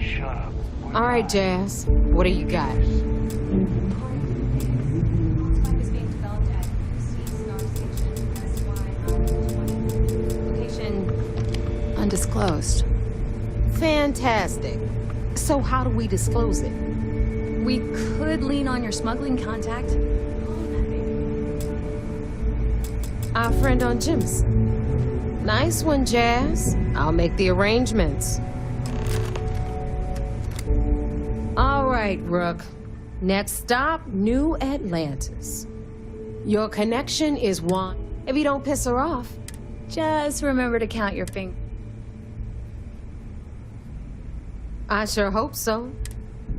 Shut up. All right, Jazz. What do you got? Location undisclosed. Fantastic. So how do we disclose it? We could lean on your smuggling contact. Our friend on Jim's. Nice one, Jazz. I'll make the arrangements. All right, Rook. Next stop, New Atlantis. Your connection is Juan. If you don't piss her off. Just remember to count your fingers. I sure hope so.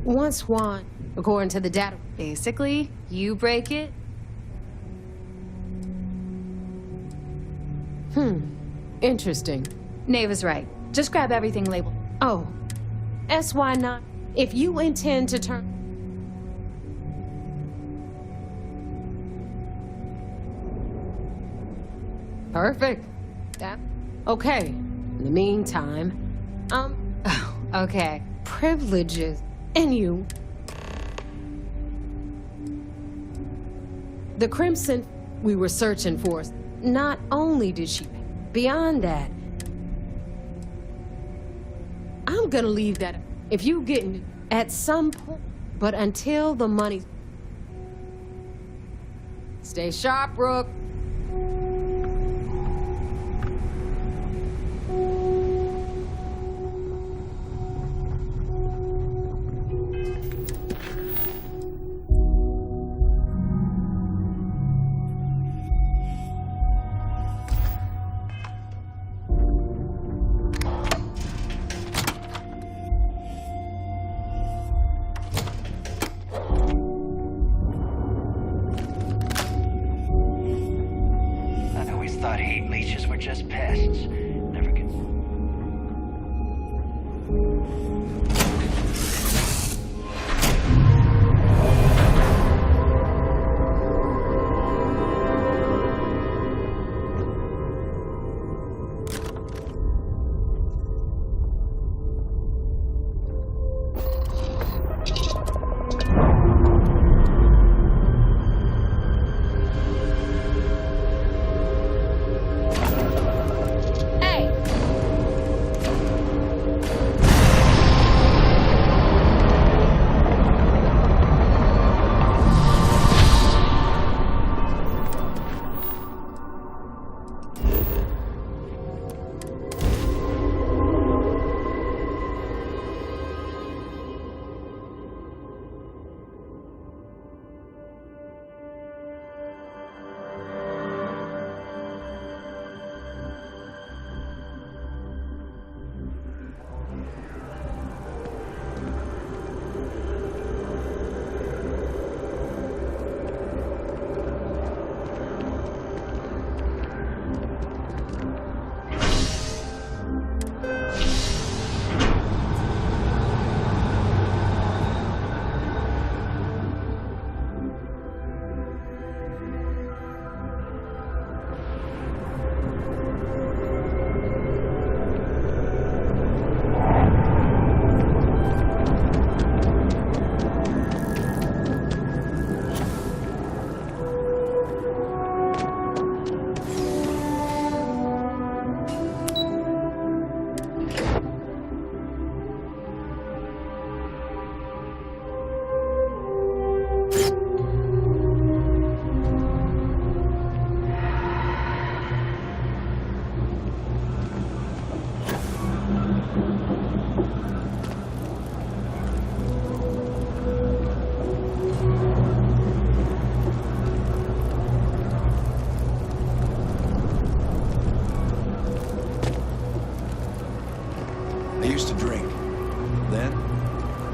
Once Juan, according to the data. Basically, you break it. Interesting. Nave is right. Just grab everything labeled. Oh, SY9. If you intend to turn... Perfect. Okay. In the meantime, Oh, okay. privileges and you. The Crimson we were searching for, not only did she... Beyond that, I'm gonna leave that if you get at some point, but until the money... Stay sharp, Rook. Thought heat leeches were just pests. Never get... used to drink. Then,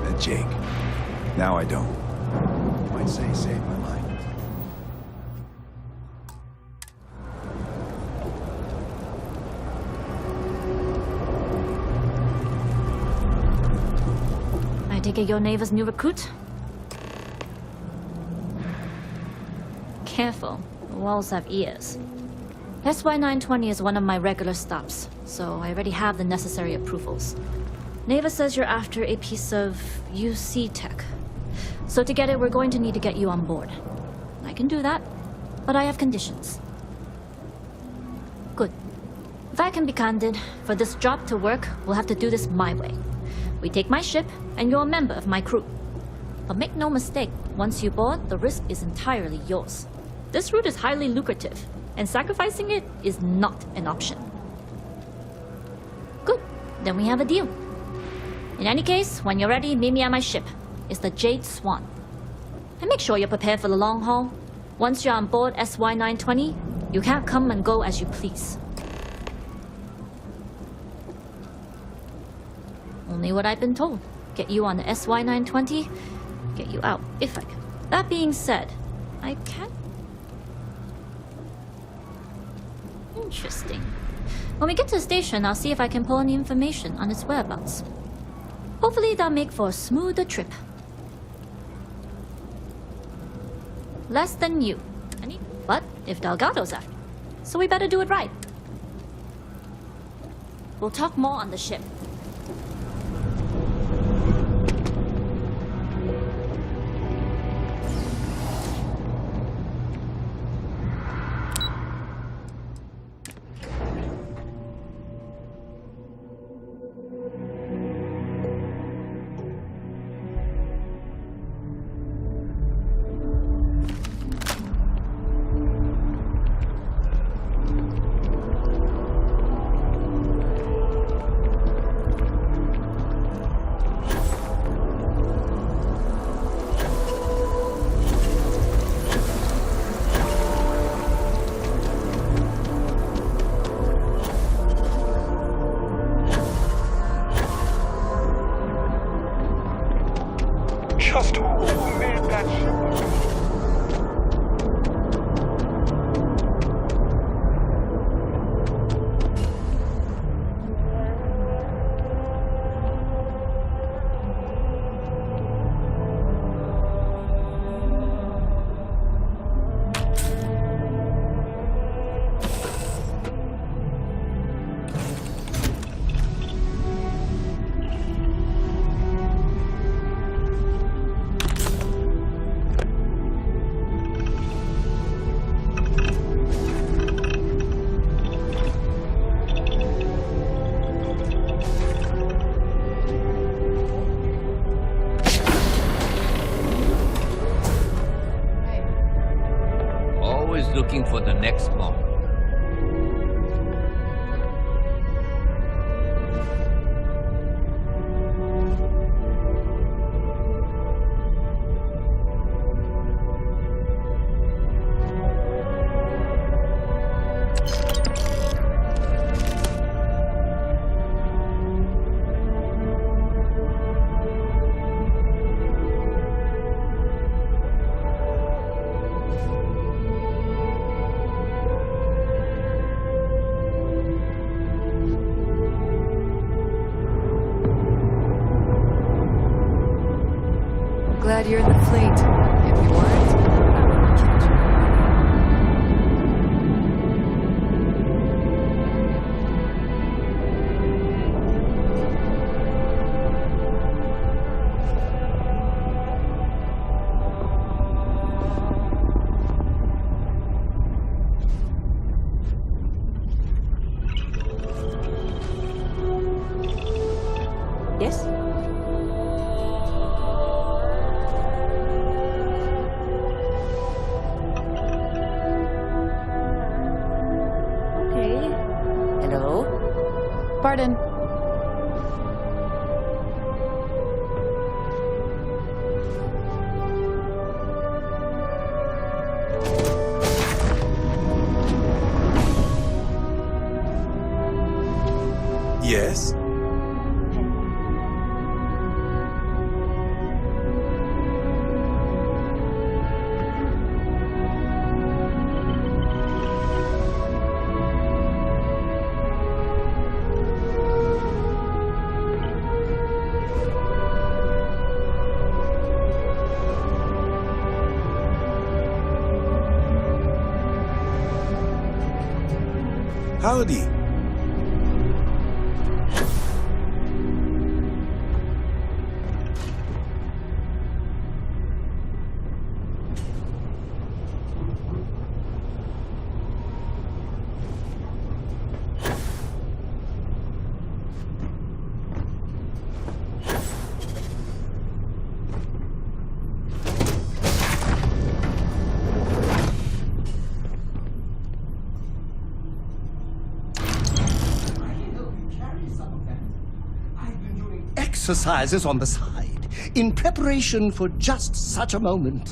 met Jake. Now I don't. Might say he saved my life. I take it your neighbor's new recruit? Careful, the walls have ears. SY920 is one of my regular stops, so I already have the necessary approvals. Neva says you're after a piece of UC tech. So to get it, we're going to need to get you on board. I can do that, but I have conditions. Good. If I can be candid, for this job to work, we'll have to do this my way. We take my ship, and you're a member of my crew. But make no mistake, once you board, the risk is entirely yours. This route is highly lucrative, and sacrificing it is not an option. Good. Then we have a deal. In any case, when you're ready, meet me at my ship. It's the Jade Swan. And make sure you're prepared for the long haul. Once you're on board SY-920, you can't come and go as you please. Only what I've been told. Get you on the SY-920, get you out, if I can. That being said, I can't... Interesting. When we get to the station, I'll see if I can pull any information on its whereabouts. Hopefully that'll make for a smoother trip. Less than you. But if Delgado's after, so we better do it right. We'll talk more on the ship. Just who made that ship? Looking for the next bomb. Glad you're in the fleet. If you weren't, I wouldn't catch you. Yes? Pardon. Yes? Howdy. exercises on the side, in preparation for just such a moment.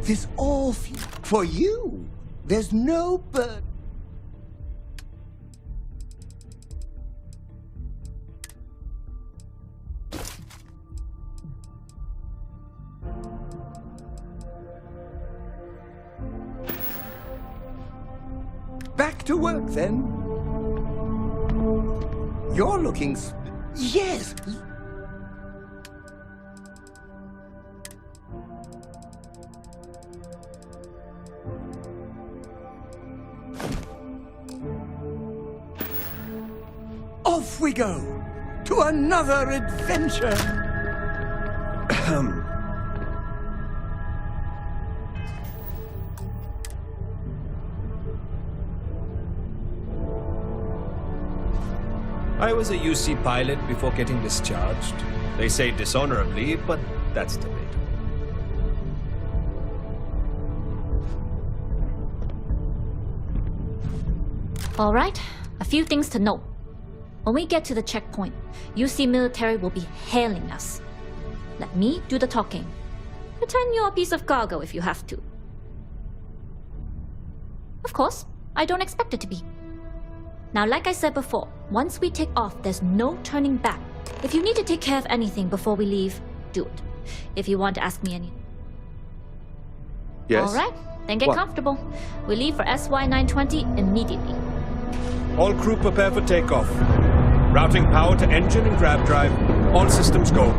This all for you. There's no bird. Back to work, then. You're looking... Yes! Off we go! To another adventure! I was a UC pilot before getting discharged. They say dishonorably, but that's debatable. All right, a few things to note. When we get to the checkpoint, UC military will be hailing us. Let me do the talking. Pretend you're a piece of cargo if you have to. Of course, I don't expect it to be. Now, like I said before, once we take off, there's no turning back. If you need to take care of anything before we leave, do it. If you want to ask me anything. Yes? All right, then get What? comfortable. We leave for SY-920 immediately. All crew prepare for takeoff. Routing power to engine and grab drive. All systems go.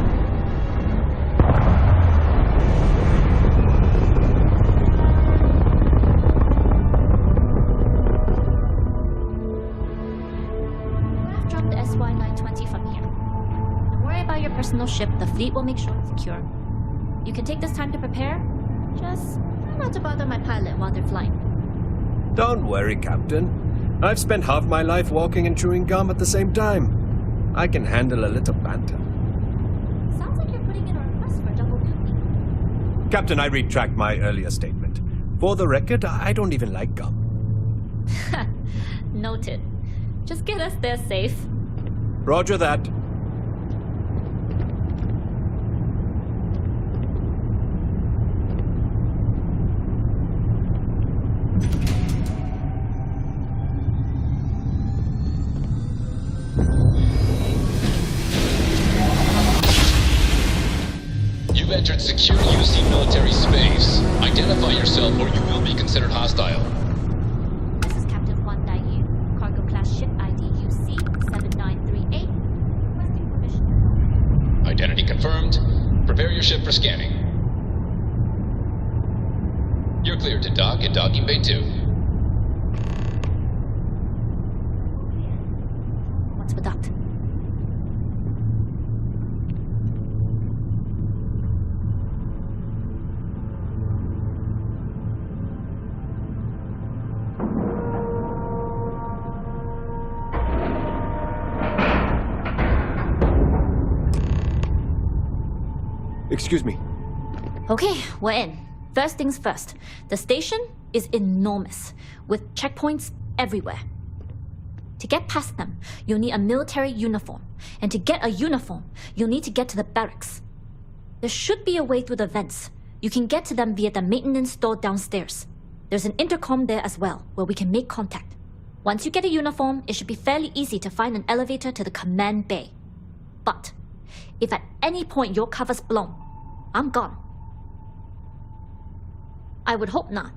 Drop the SY-920 from here. Don't worry about your personal ship. The fleet will make sure it's secure. You can take this time to prepare. Just try not to bother my pilot while they're flying. Don't worry, Captain. I've spent half my life walking and chewing gum at the same time. I can handle a little banter. Sounds like you're putting in a request for double duty. Captain, I retract my earlier statement. For the record, I don't even like gum. Noted. Just get us there safe. Roger that. You've entered secure UC military space. Identify yourself or you will be considered hostile. This is Captain Juan Daiyu, cargo class ship ID UC-7938. Requesting permission. Identity confirmed. Prepare your ship for scanning. You're cleared to dock at docking bay 2. Once we're docked. Excuse me. Okay, we're in. First things first. The station is enormous, with checkpoints everywhere. To get past them, you'll need a military uniform. And to get a uniform, you'll need to get to the barracks. There should be a way through the vents. You can get to them via the maintenance store downstairs. There's an intercom there as well, where we can make contact. Once you get a uniform, it should be fairly easy to find an elevator to the command bay. But if at any point your cover's blown, I'm gone. I would hope not.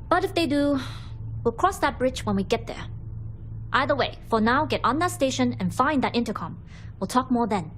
But if they do, we'll cross that bridge when we get there. Either way, for now, get on that station and find that intercom. We'll talk more then.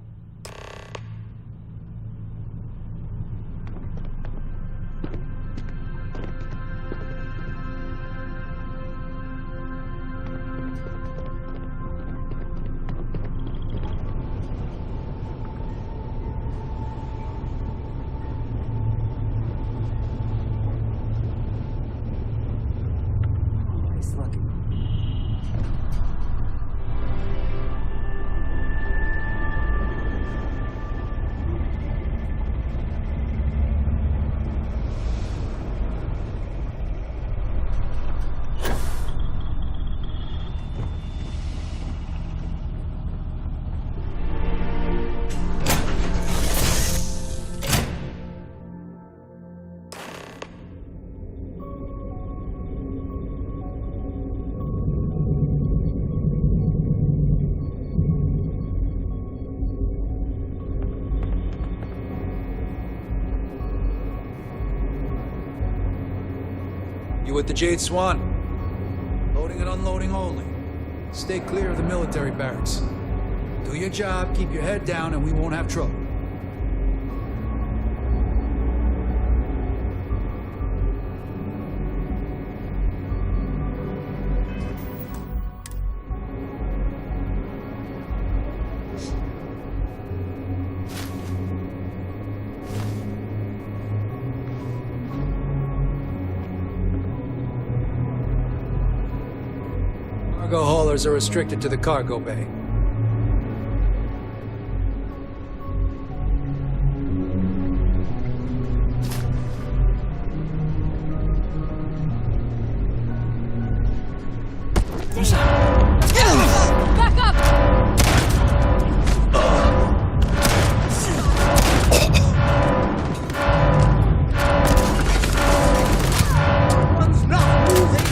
You with the Jade Swan? Loading and unloading only. Stay clear of the military barracks. Do your job, keep your head down, and we won't have trouble. Cargo haulers are restricted to the cargo bay. Back up! One's not moving.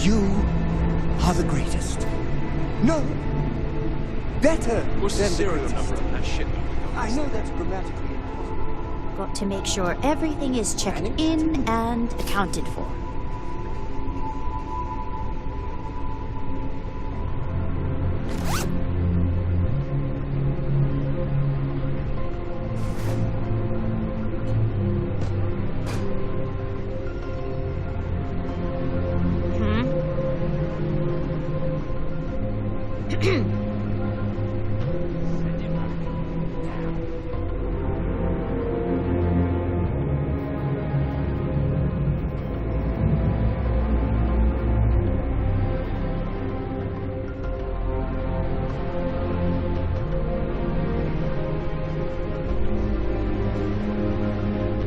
You are the greatest. No, better. What's the serial number on that ship? I know that's grammatically impossible. Got to make sure everything is checked in and accounted for.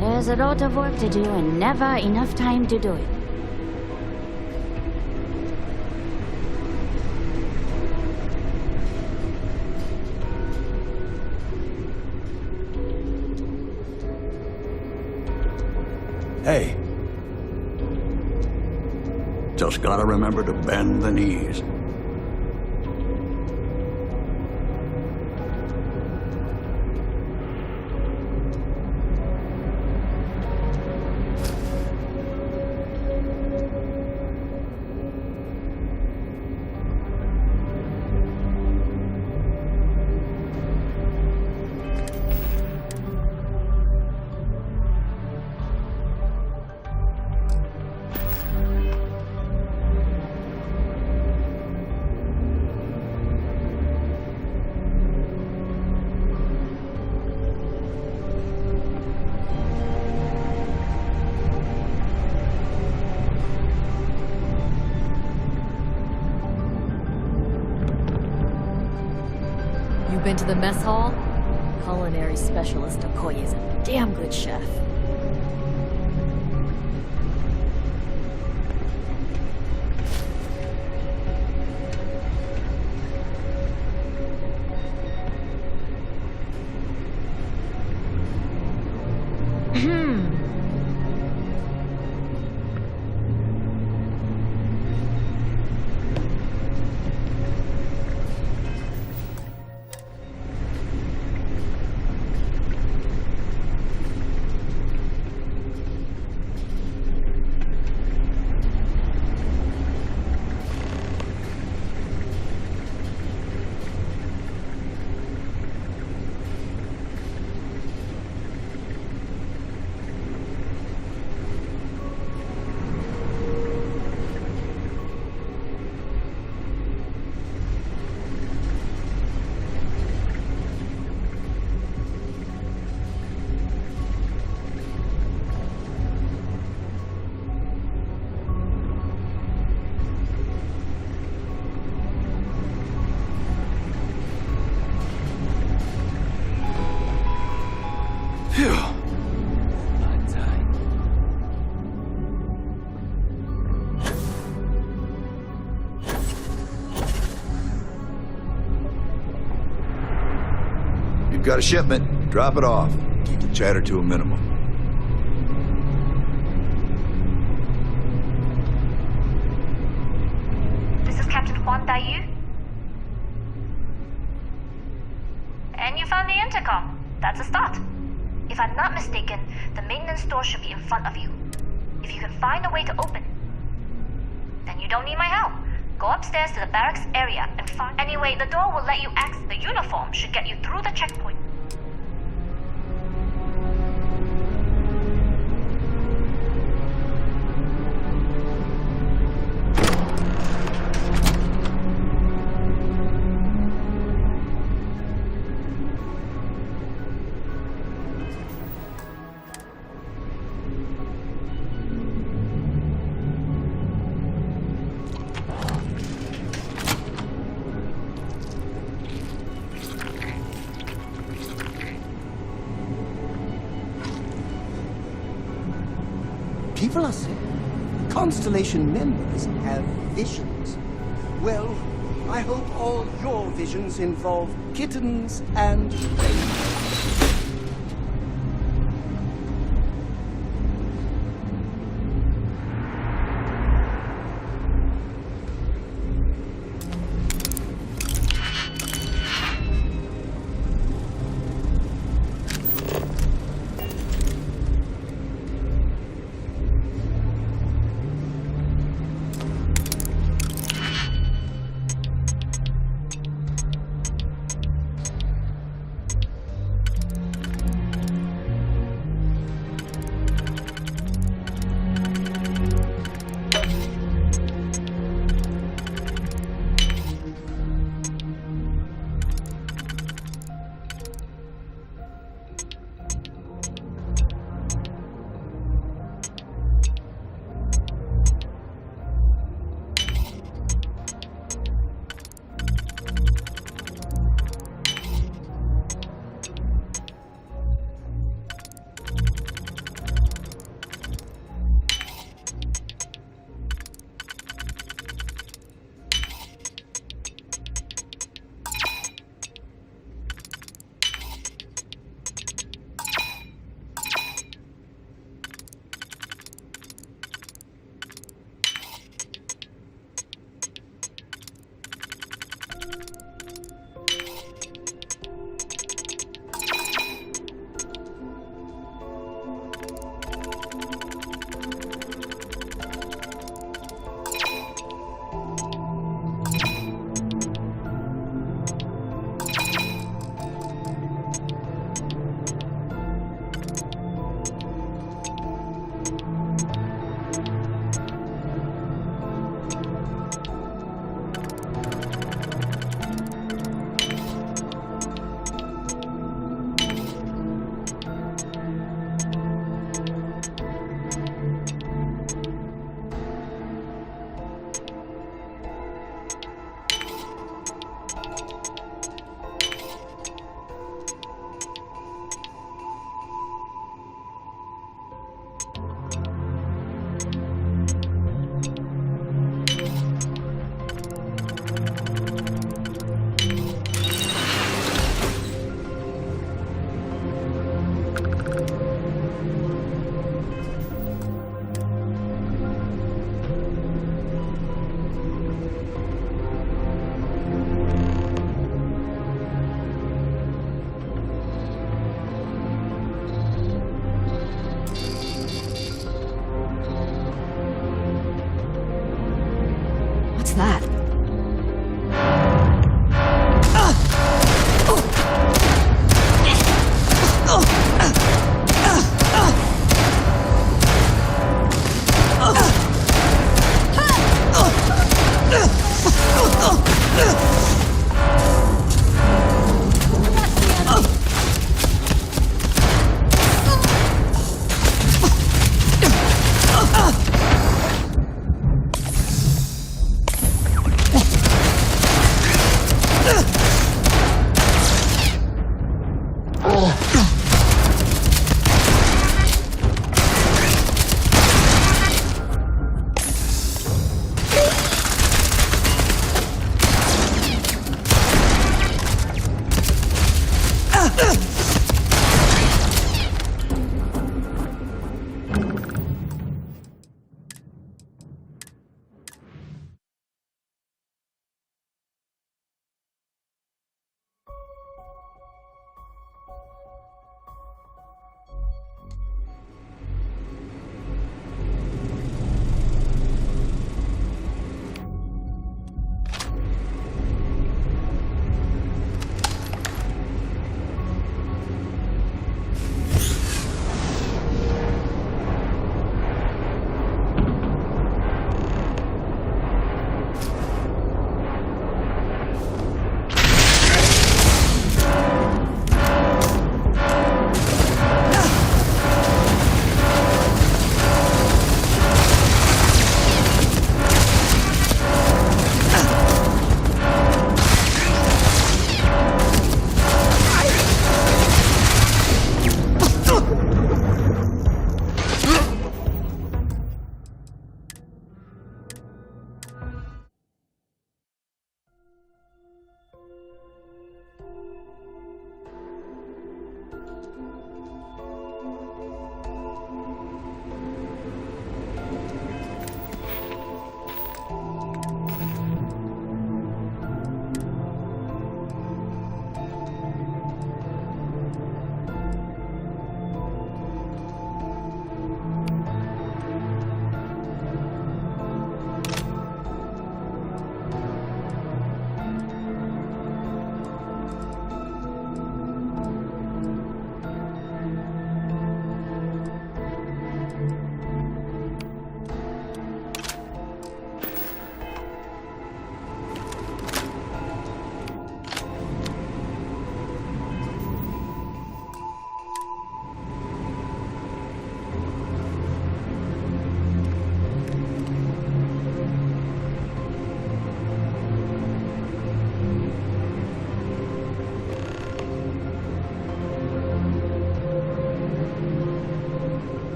There's a lot of work to do and never enough time to do it. Hey. Just gotta remember to bend the knees. You been to the mess hall? Culinary specialist Okoye is a damn good chef. You've got a shipment. Drop it off. Keep the chatter to a minimum. This is Captain Huan Daiyu. And you found the intercom. That's a start. If I'm not mistaken, the maintenance door should be in front of you. If you can find a way to open, then you don't need my help. Go upstairs to the barracks area and find... Anyway, the door will let you access the uniform should get you through the checkpoint. People are saying Constellation members have visions. Well, I hope all your visions involve kittens and rainbows.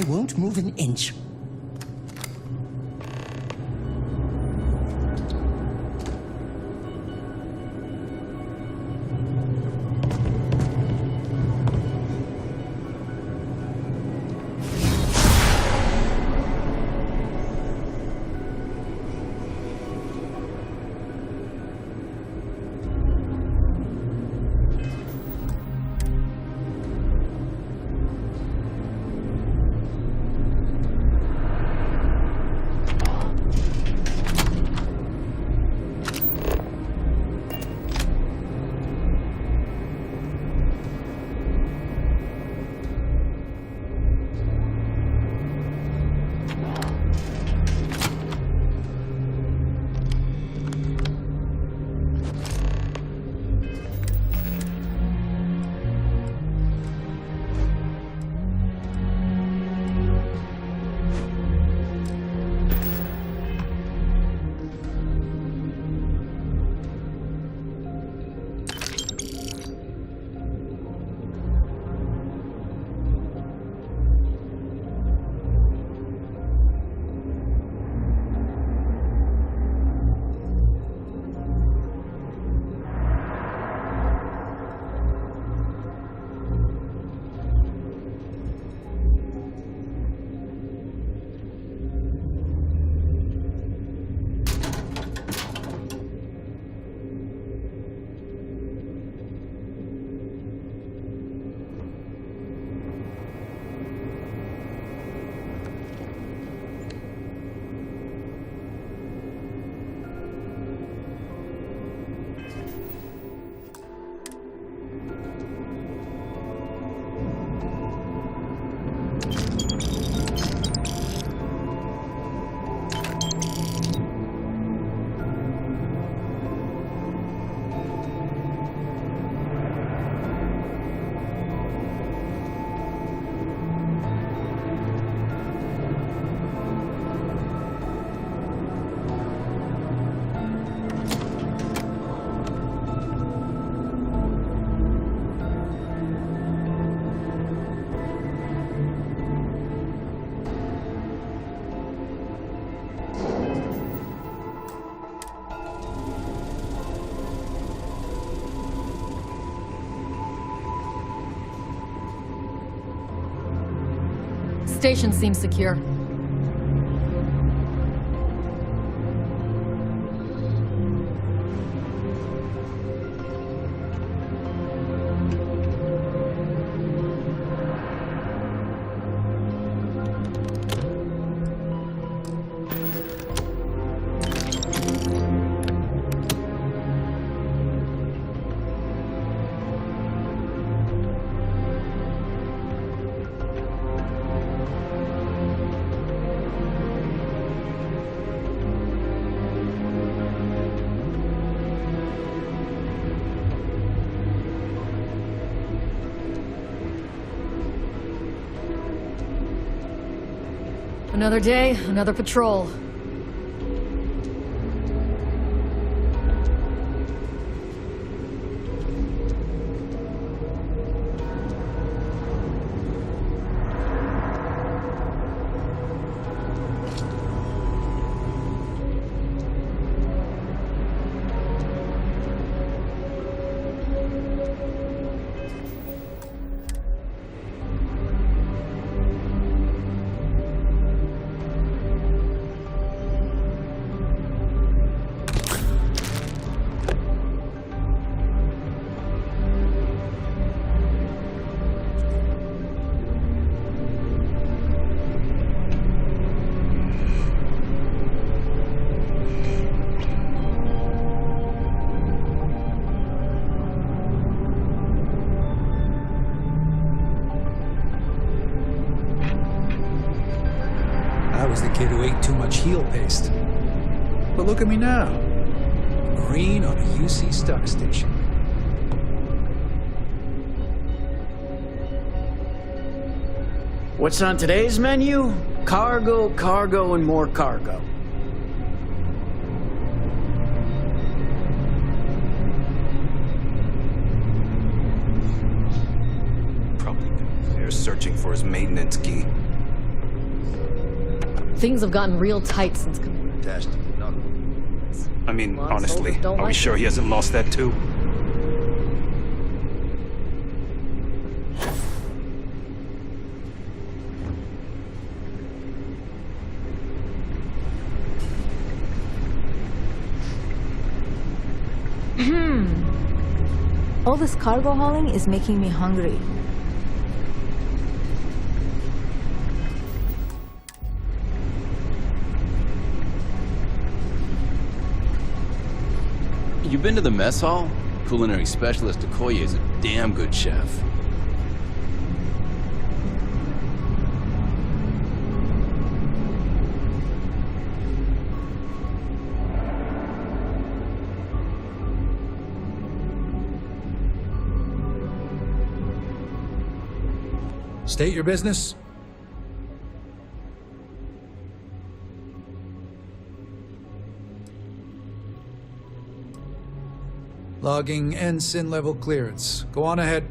won't move an inch. Station seems secure. Another day, another patrol. I was the kid who ate too much heel paste. But look at me now. A Marine on a UC Star Station. What's on today's menu? Cargo, cargo, and more cargo. Probably they're searching for his maintenance key. Things have gotten real tight since... Test. No. I mean, Well, honestly, soldiers don't are we like sure he hasn't lost that too? All this cargo hauling is making me hungry. You been to the mess hall? Culinary specialist Okoye is a damn good chef. State your business. Logging ensign level clearance. Go on ahead.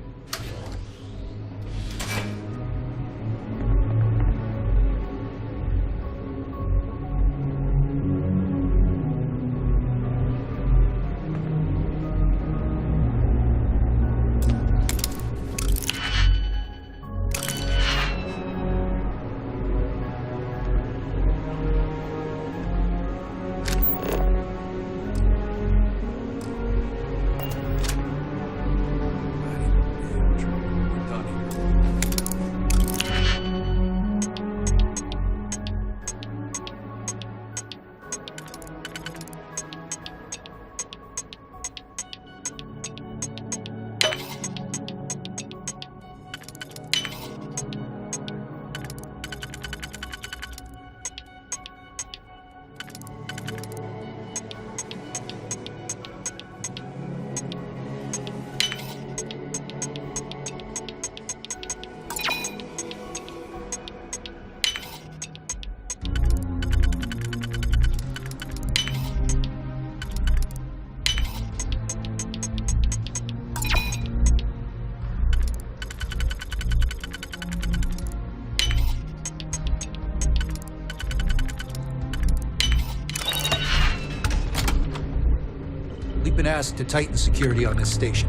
We've been asked to tighten security on this station.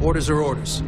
Orders are orders.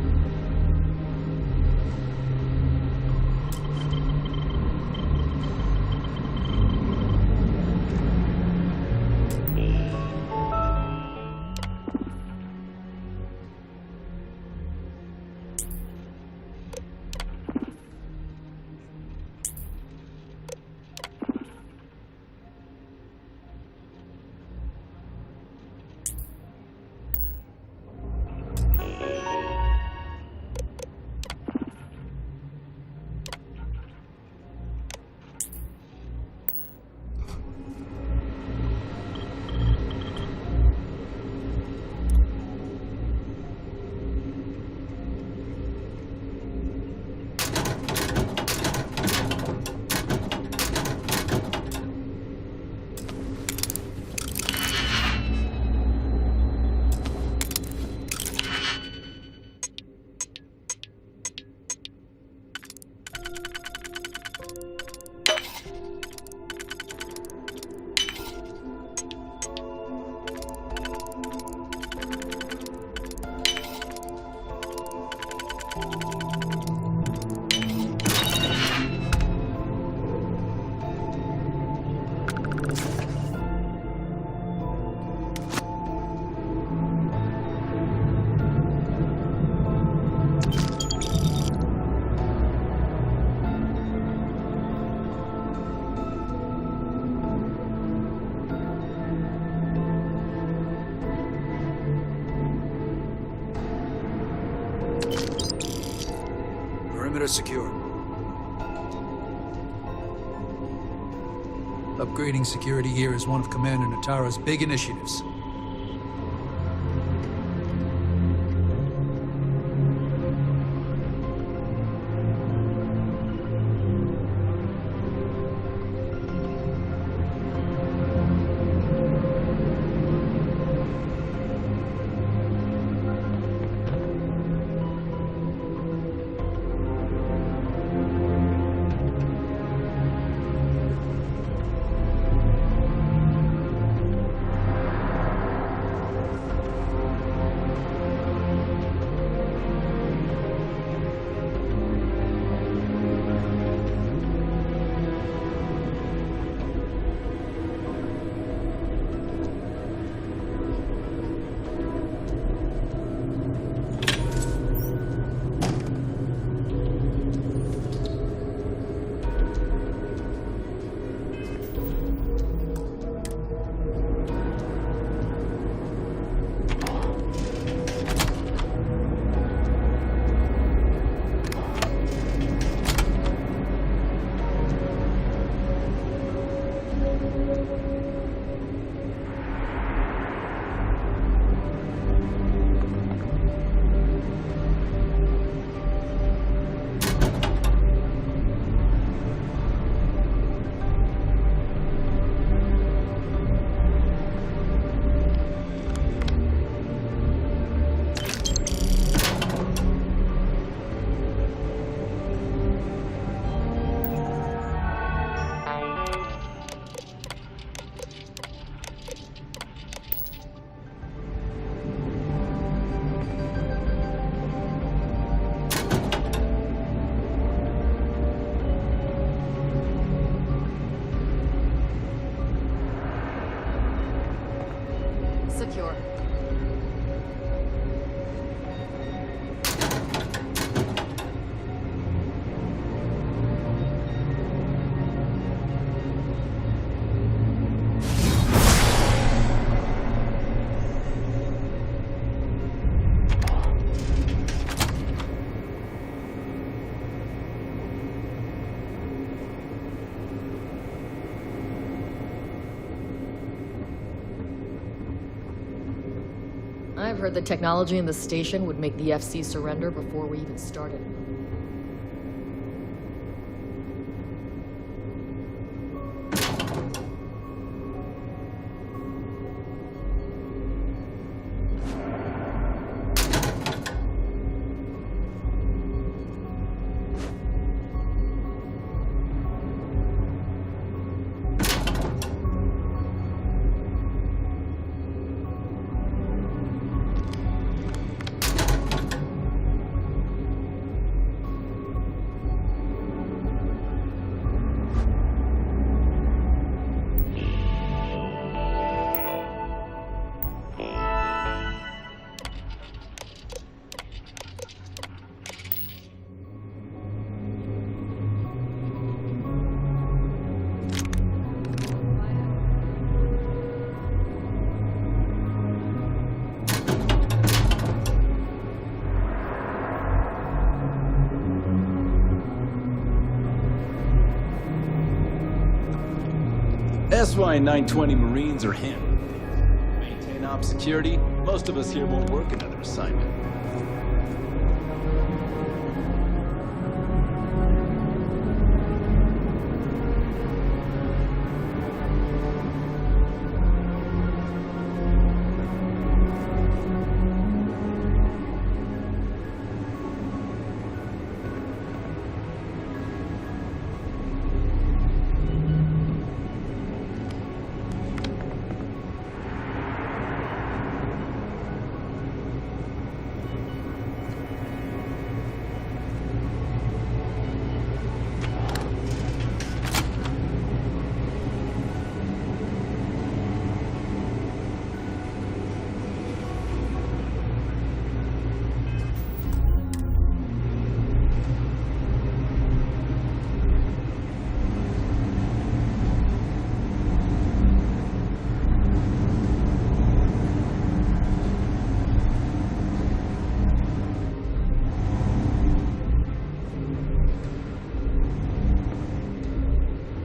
Perimeter secure. Upgrading security here is one of Commander Natara's big initiatives. Secure. I've heard the technology in the station would make the FC surrender before we even started. SY-920 Marines are handled. Maintain op security. Most of us here won't work another assignment.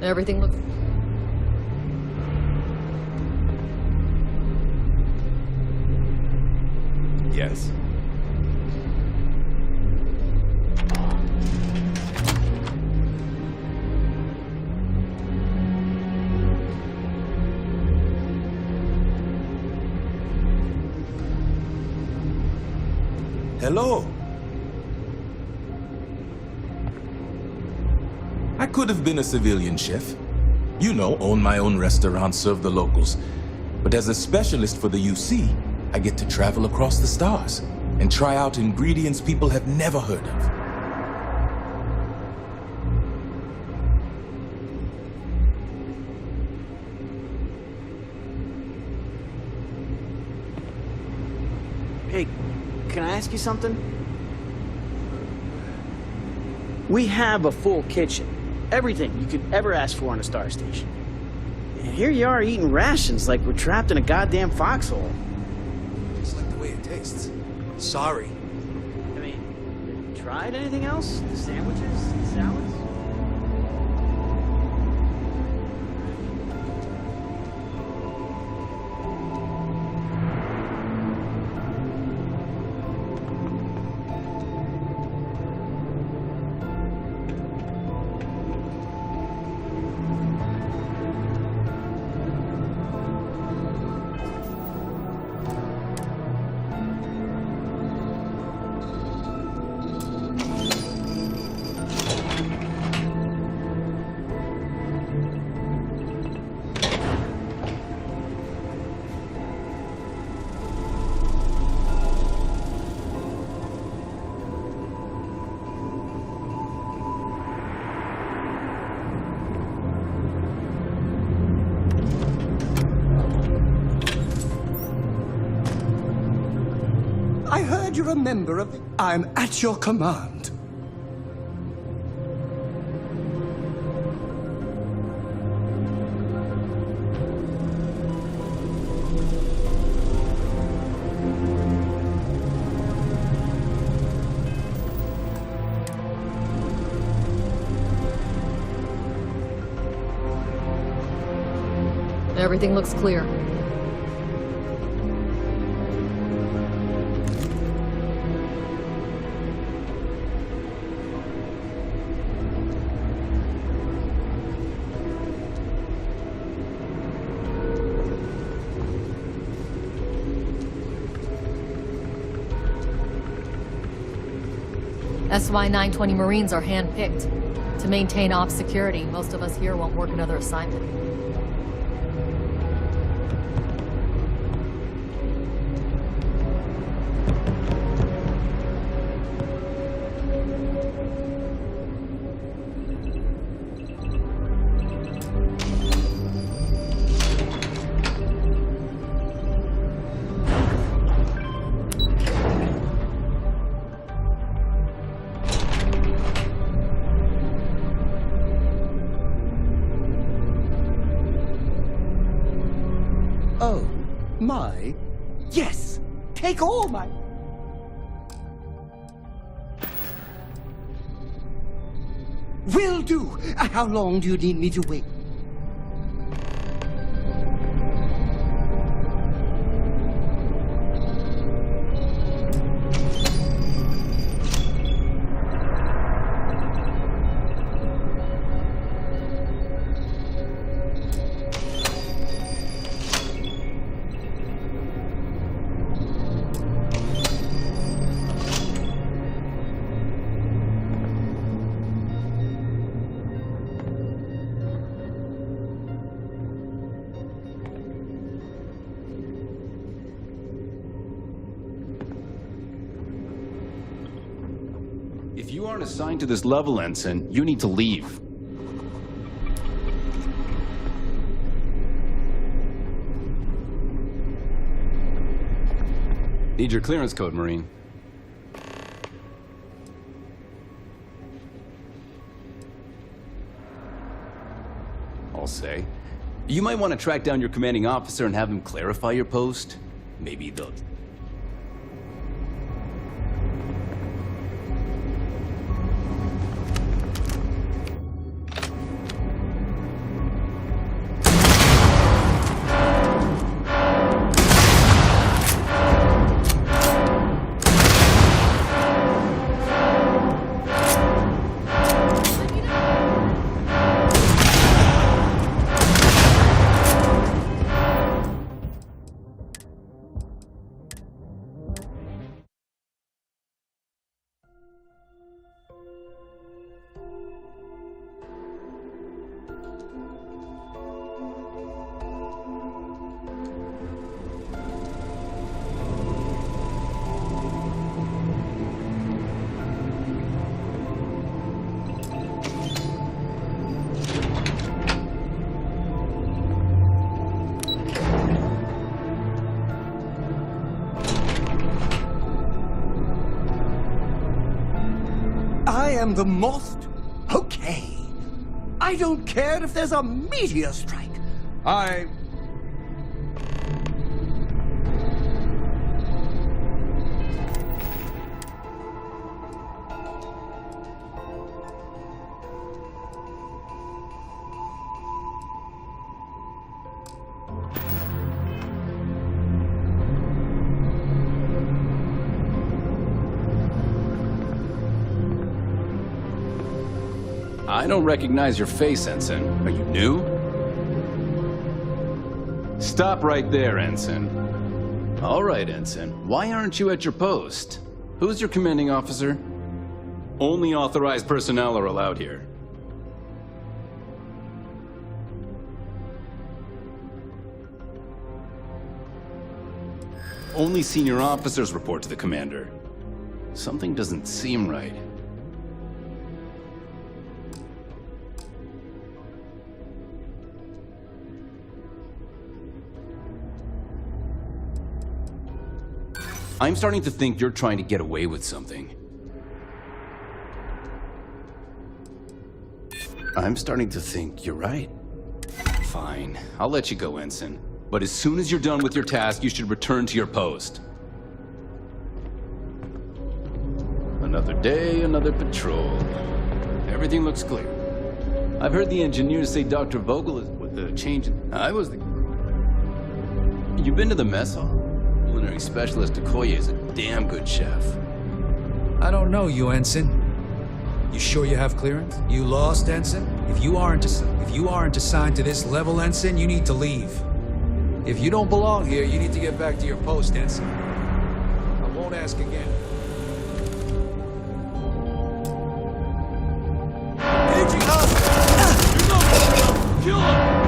Everything looks... Yes. Hello. I could have been a civilian chef. You know, own my own restaurant, serve the locals. But as a specialist for the UC, I get to travel across the stars and try out ingredients people have never heard of. Hey, can I ask you something? We have a full kitchen. Everything you could ever ask for on a star station. And here you are eating rations like we're trapped in a goddamn foxhole. Just like the way it tastes. Sorry. I mean, have you tried anything else? Sandwiches? Salads? glad you're a member of the... I'm at your command. Everything looks clear. SY-920 Marines are handpicked. To maintain op security, most of us here won't work another assignment. Oh, my... Yes! Take all my... Will do! How long do you need me to wait? If you aren't assigned to this level, Ensign, you need to leave. Need your clearance code, Marine. I'll say. You might want to track down your commanding officer and have him clarify your post. Maybe they'll... I am the moth. Okay. I don't care if there's a meteor strike. I don't recognize your face, Ensign. Are you new? Stop right there, Ensign. All right, Ensign. Why aren't you at your post? Who's your commanding officer? Only authorized personnel are allowed here. Only senior officers report to the commander. Something doesn't seem right. I'm starting to think you're trying to get away with something. I'm starting to think you're right. Fine, I'll let you go, Ensign. But as soon as you're done with your task, you should return to your post. Another day, another patrol. Everything looks clear. I've heard the engineers say Dr. Vogel is with the change. You've been to the mess hall? Culinary specialist Okoye is a damn good chef. I don't know you, Ensign. You sure you have clearance? You lost, Ensign? If you aren't assigned to this level, Ensign, you need to leave. If you don't belong here, you need to get back to your post, Ensign. I won't ask again. Aging hostile! Kill him!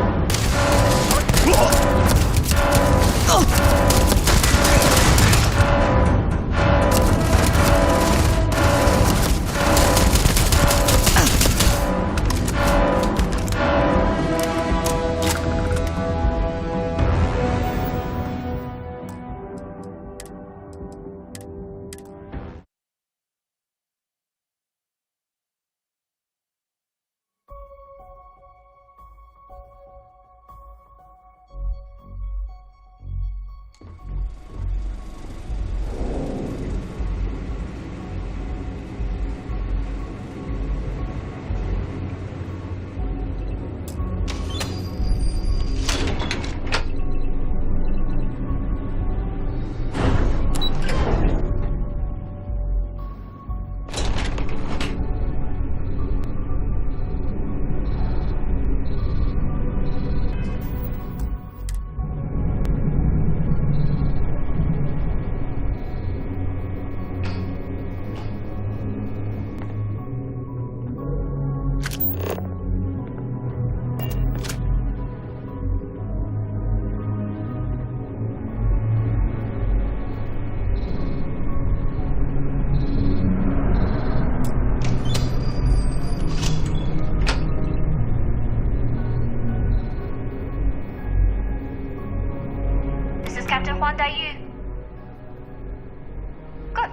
Good.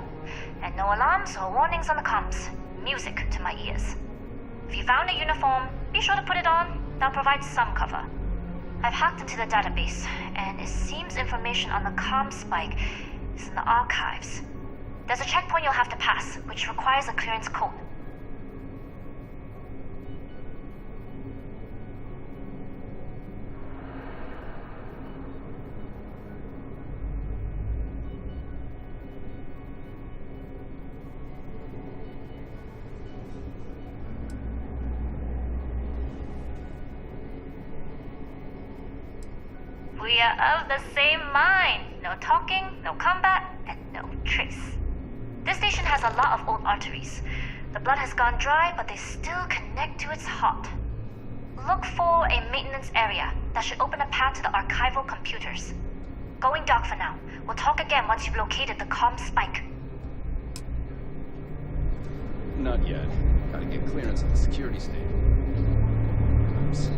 And no alarms or warnings on the comms. Music to my ears. If you found a uniform, be sure to put it on. That'll provide some cover. I've hacked into the database, and it seems information on the comm spike is in the archives. There's a checkpoint you'll have to pass, which requires a clearance code. We are of the same mind. No talking, no combat, and no trace. This station has a lot of old arteries. The blood has gone dry, but they still connect to its heart. Look for a maintenance area that should open a path to the archival computers. Going dark for now. We'll talk again once you've located the comm spike. Not yet. Gotta get clearance at the security station. Oops.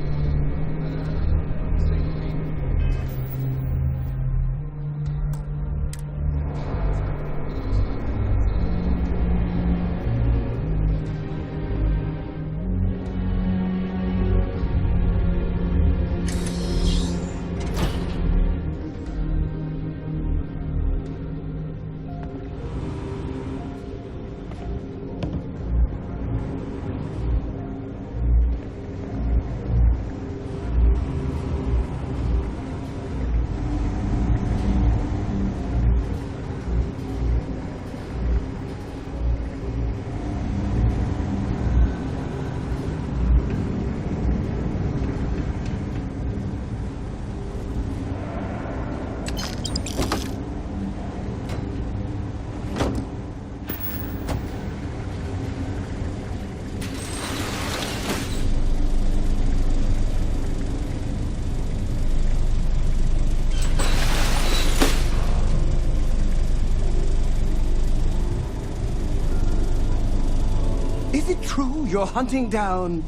Is it true you're hunting down...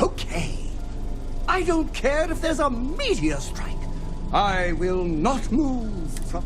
Okay. I don't care if there's a meteor strike. I will not move from...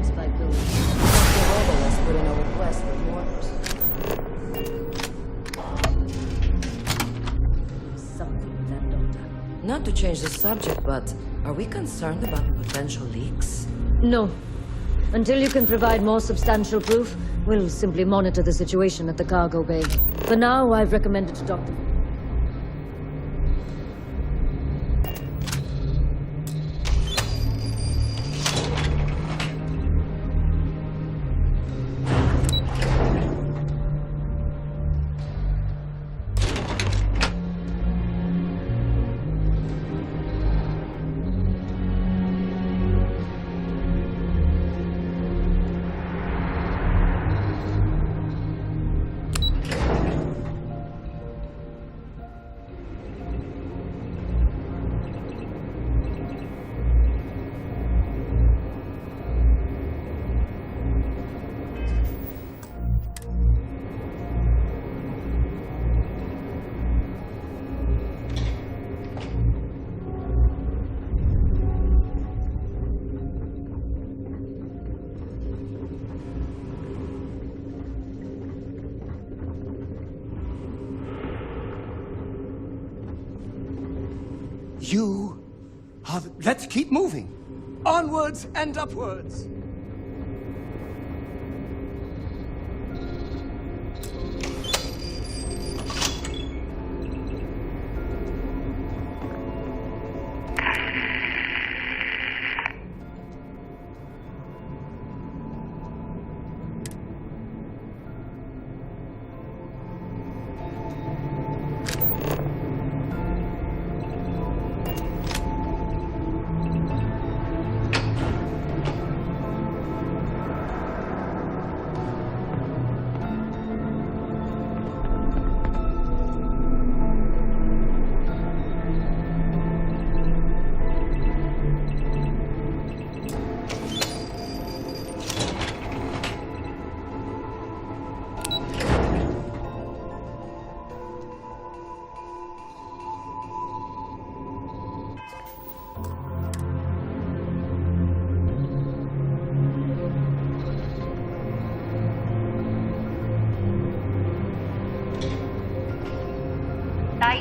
comm spike building. Dr. Robo put in a request for more. Something with that doctor. Not to change the subject, but are we concerned about potential leaks? No. Until you can provide more substantial proof, we'll simply monitor the situation at the cargo bay. For now, I've recommended to Dr. Let's keep moving. Onwards and upwards.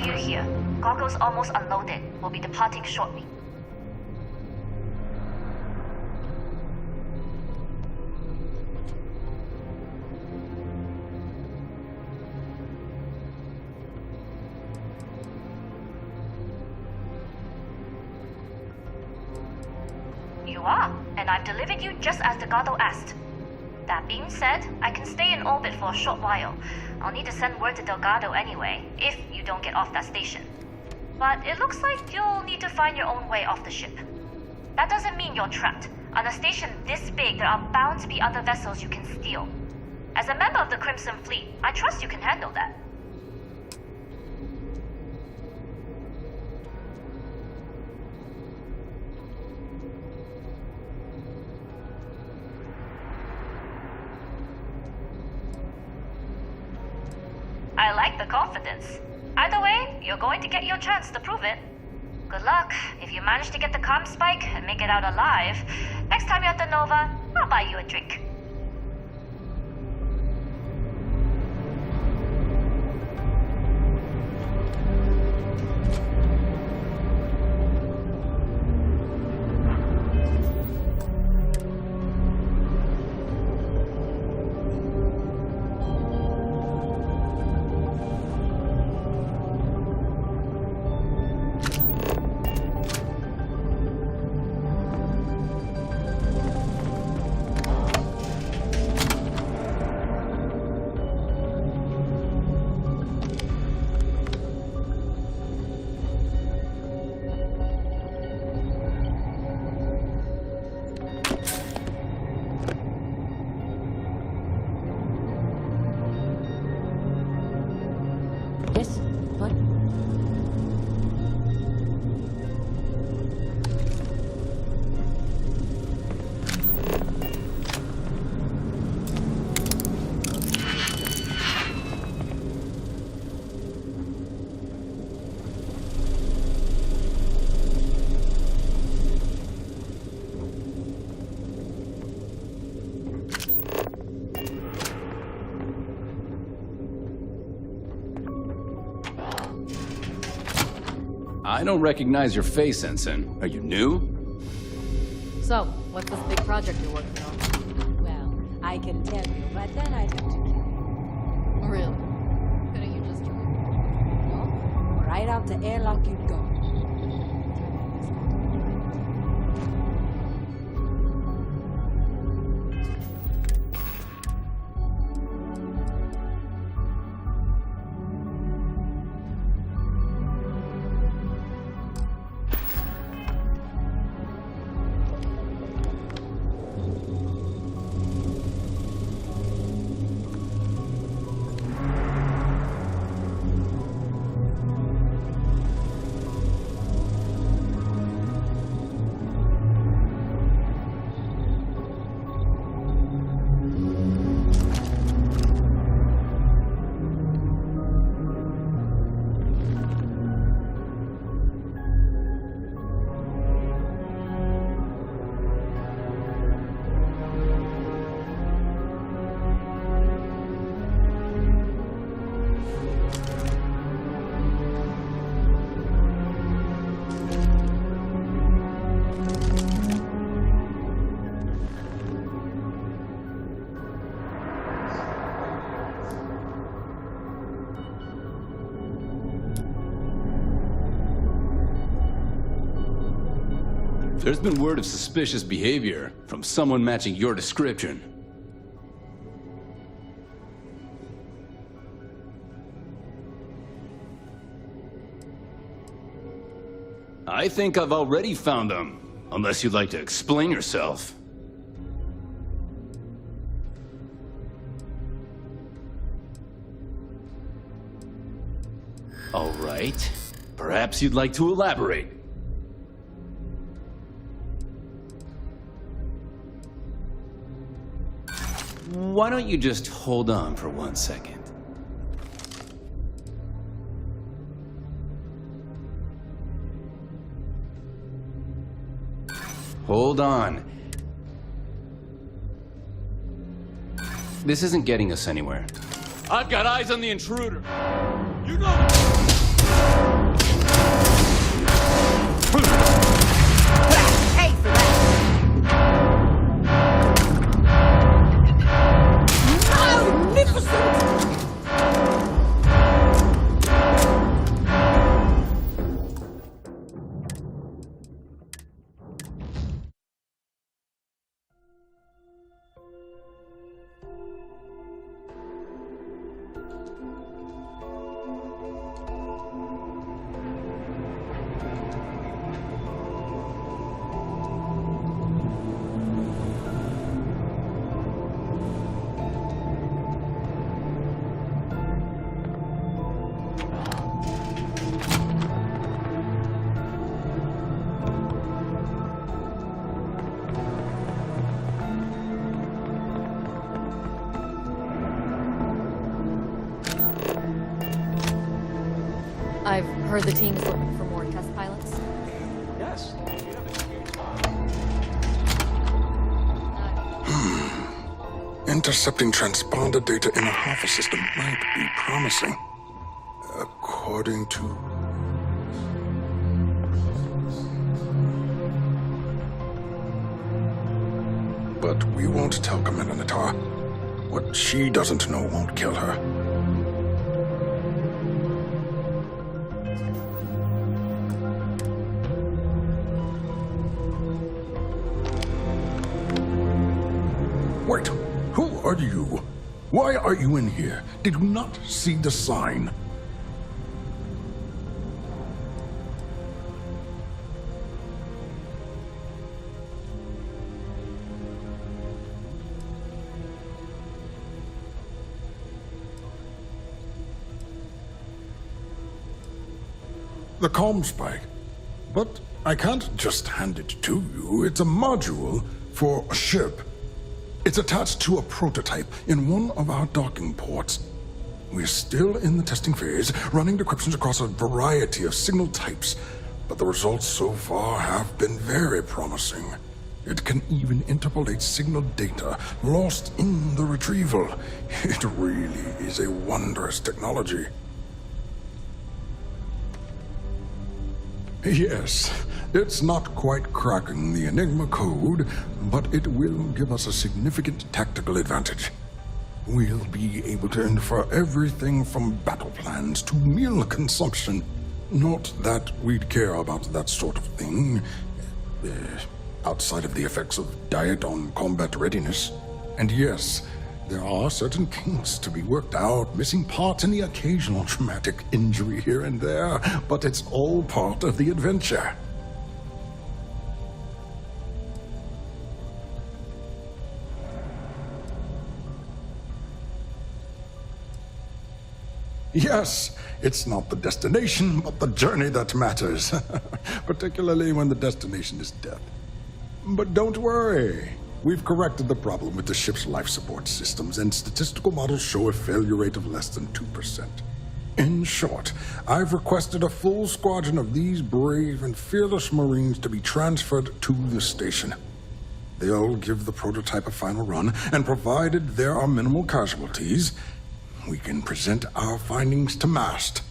You here. Goggles almost unloaded. We'll be departing shortly. You are, and I've delivered you just as Delgado asked. That being said, I can stay in orbit for a short while. I'll need to send word to Delgado anyway, if you don't get off that station. But it looks like you'll need to find your own way off the ship. That doesn't mean you're trapped. On a station this big, there are bound to be other vessels you can steal. As a member of the Crimson Fleet, I trust you can handle that. I like the confidence. Either way, you're going to get your chance to prove it. Good luck. If you manage to get the comm spike and make it out alive, next time you're at the Nova, I'll buy you a drink. I don't recognize your face, Ensign. Are you new? So, what's this big project you're working on? Well, I can tell you, but then I'd have to kill you. Really? Couldn't you just join? No. Right out to airlock you'd go. There's been word of suspicious behavior from someone matching your description. I think I've already found them, unless you'd like to explain yourself. All right. Perhaps you'd like to elaborate. Why don't you just hold on for 1 second? Hold on. This isn't getting us anywhere. I've got eyes on the intruder. You know. Pay for that! I've heard the team's looking for more test pilots. Yes. Intercepting transponder data in a Alpha system might be promising. According to... But we won't tell Commander Natar. What she doesn't know won't kill her. Wait, who are you? Why are you in here? Did you not see the sign? The comm spike. But I can't just hand it to you. It's a module for a ship. It's attached to a prototype in one of our docking ports. We're still in the testing phase, running decryptions across a variety of signal types, but the results so far have been very promising. It can even interpolate signal data lost in the retrieval. It really is a wondrous technology. Yes, it's not quite cracking the Enigma code, but it will give us a significant tactical advantage. We'll be able to infer everything from battle plans to meal consumption. Not that we'd care about that sort of thing, outside of the effects of diet on combat readiness. And yes, there are certain kinks to be worked out, missing parts and the occasional traumatic injury here and there, but it's all part of the adventure. Yes, it's not the destination, but the journey that matters, particularly when the destination is death. But don't worry. We've corrected the problem with the ship's life support systems, and statistical models show a failure rate of less than 2%. In short, I've requested a full squadron of these brave and fearless Marines to be transferred to the station. They'll give the prototype a final run, and provided there are minimal casualties, we can present our findings to Mast.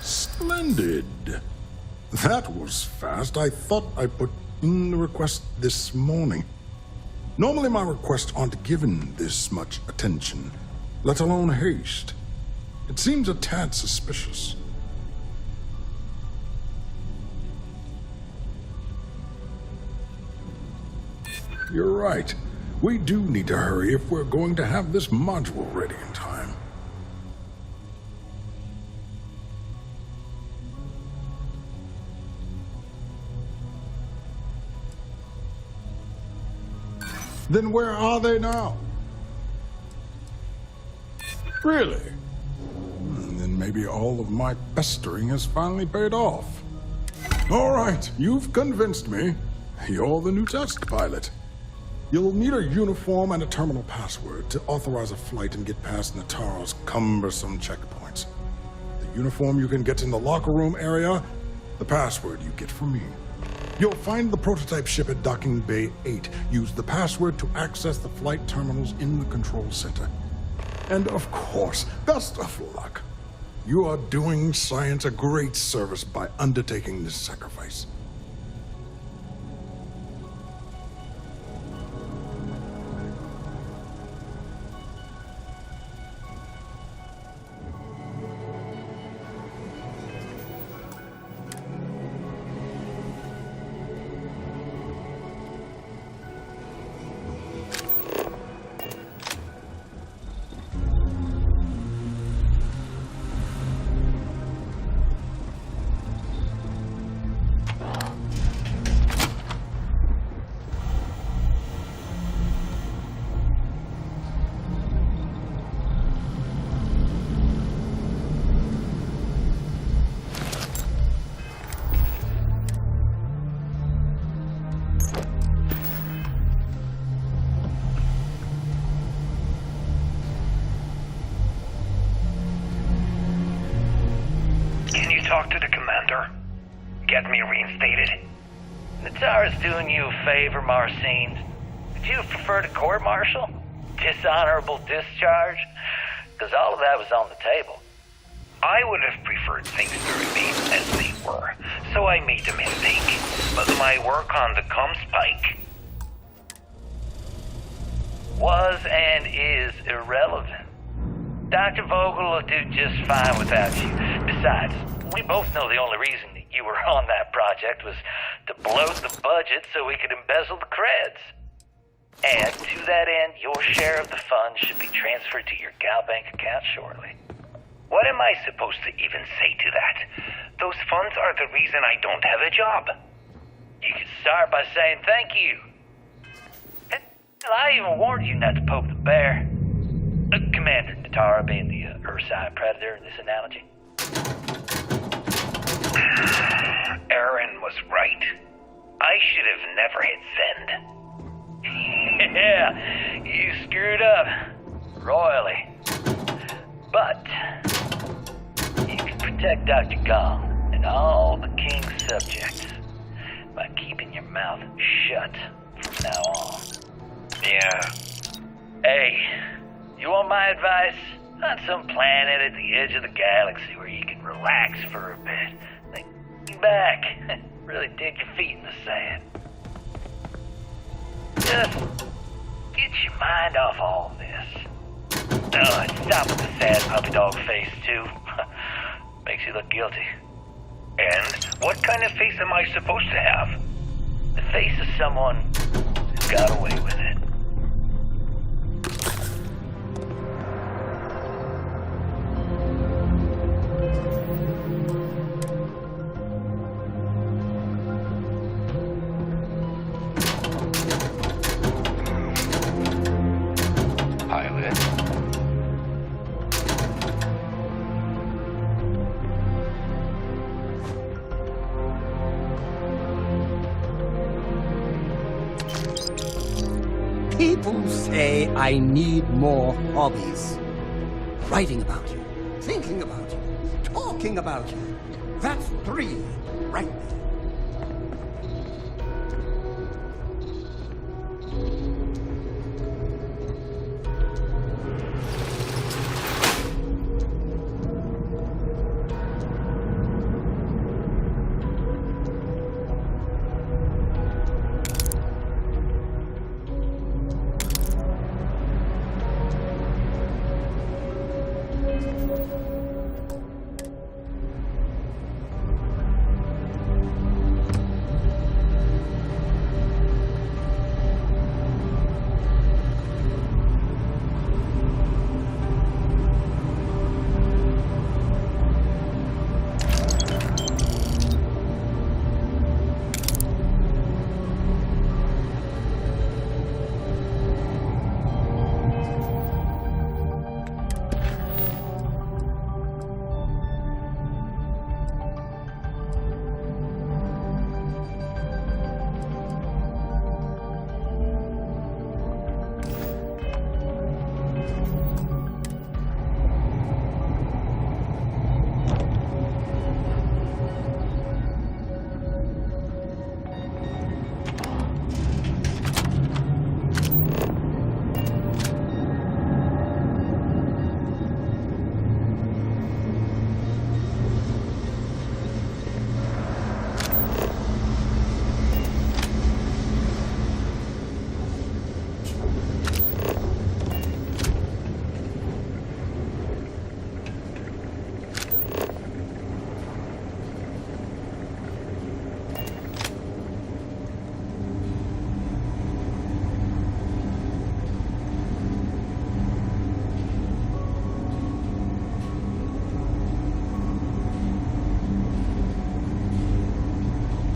Splendid. That was fast. I thought I put in the request this morning. Normally my requests aren't given this much attention, let alone haste. It seems a tad suspicious. You're right. We do need to hurry if we're going to have this module ready in time. Then where are they now? Really? Then maybe all of my pestering has finally paid off. All right, you've convinced me. You're the new test pilot. You'll need a uniform and a terminal password to authorize a flight and get past Nataro's cumbersome checkpoints. The uniform you can get in the locker room area, the password you get from me. You'll find the prototype ship at Docking Bay 8. Use the password to access the flight terminals in the control center. And of course, best of luck. You are doing science a great service by undertaking this sacrifice. Talk to the commander. Get me reinstated. Natara's doing you a favor, Marcine. Would you prefer to court-martial? Dishonorable discharge? Because all of that was on the table. I would have preferred things to remain as they were, so I made a mistake. But my work on the Comspike was and is irrelevant. Dr. Vogel will do just fine without you. Besides, we both know the only reason that you were on that project was to bloat the budget so we could embezzle the creds. And to that end, your share of the funds should be transferred to your Gal Bank account shortly. What am I supposed to even say to that? Those funds are the reason I don't have a job. You could start by saying thank you. Hell, I even warned you not to poke the bear. Commander Natara being the Ursine predator in this analogy. Aaron was right. I should have never hit send. Yeah, you screwed up. Royally. But you can protect Dr. Gong and all the King's subjects by keeping your mouth shut from now on. Yeah. Hey, you want my advice? On some planet at the edge of the galaxy where you can relax for a bit. Think back. Really dig your feet in the sand. Just get your mind off all this. And stop with the sad puppy dog face, too. Makes you look guilty. And what kind of face am I supposed to have? The face of someone who got away with it. People say I need more hobbies. Writing about you, thinking about you, talking about you. That's 3, right there.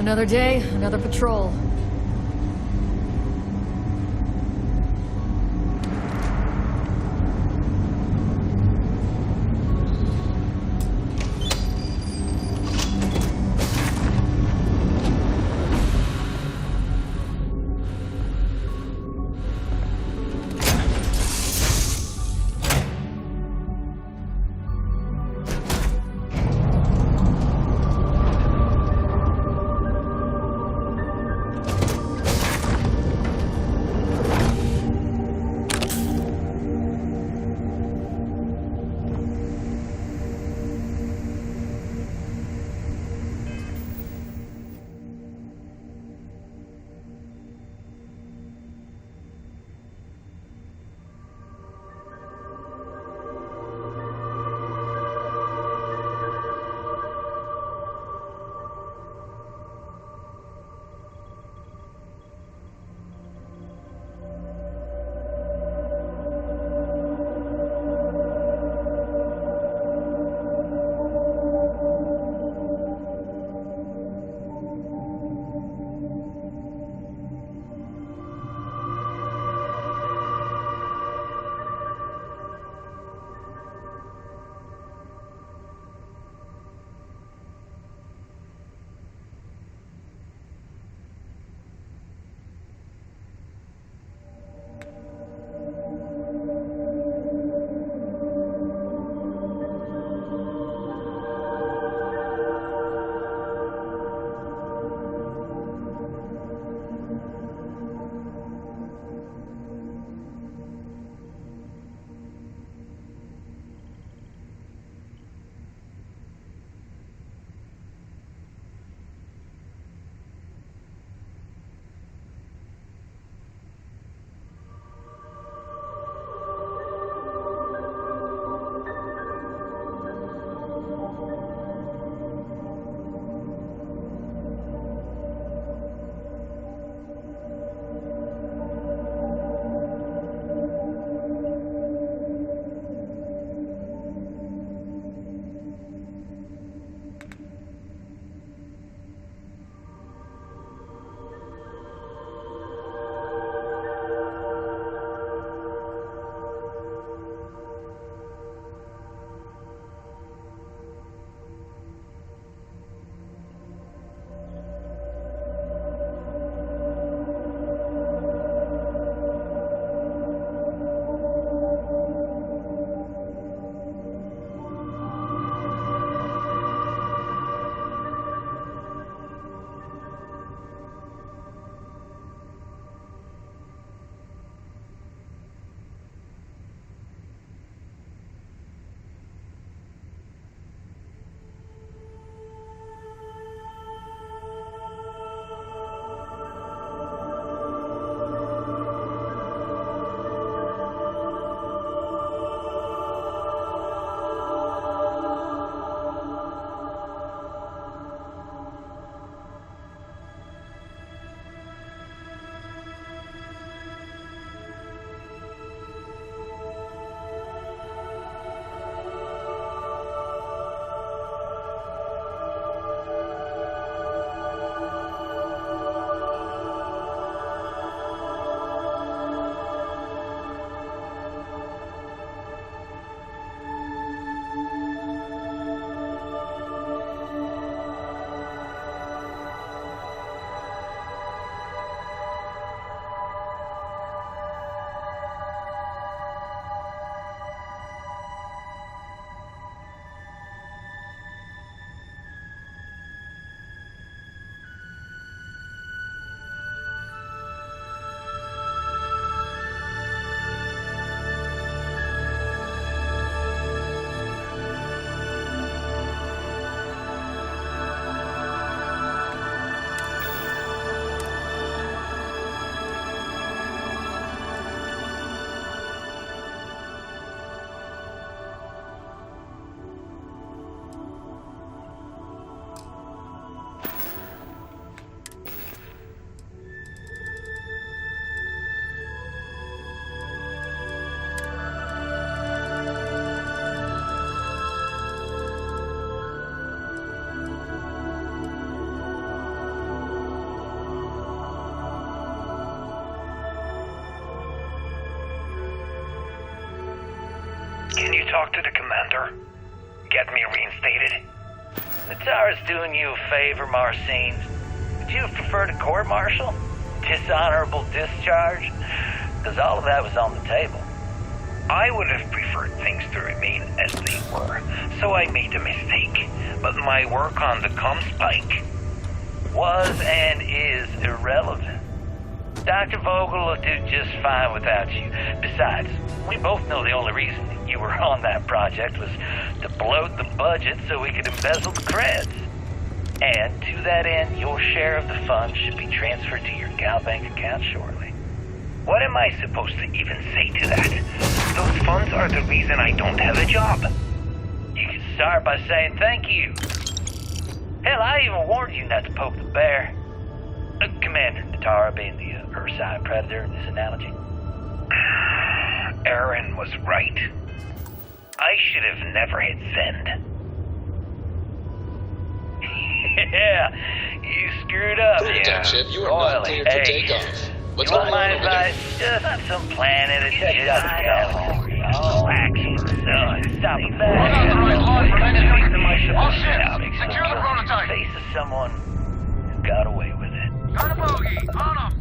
Another day, another patrol. talk to the commander? Get me reinstated? Natara's doing you a favor, Marcine. Would you have preferred a court-martial? Dishonorable discharge? Because all of that was on the table. I would have preferred things to remain as they were, so I made a mistake. But my work on the Comspike was and is irrelevant. Dr. Vogel will do just fine without you. Besides, we both know the only reason you were on that project was to bloat the budget so we could embezzle the creds. And to that end, your share of the funds should be transferred to your Gal Bank account shortly. What am I supposed to even say to that? Those funds are the reason I don't have a job. You can start by saying thank you. Hell, I even warned you not to poke the bear. Commander Natara being the Ursine predator in this analogy. Aaron was right. I should have never hit send. Yeah, you screwed up. Clear Yeah. ship, you are not cleared for takeoff. What's you going want my on over there? advice? Just on some planet that you just go. Relax for a second. Stop it back. All ships, secure the prototype. Face of someone who got away with it. Got a bogey. On him.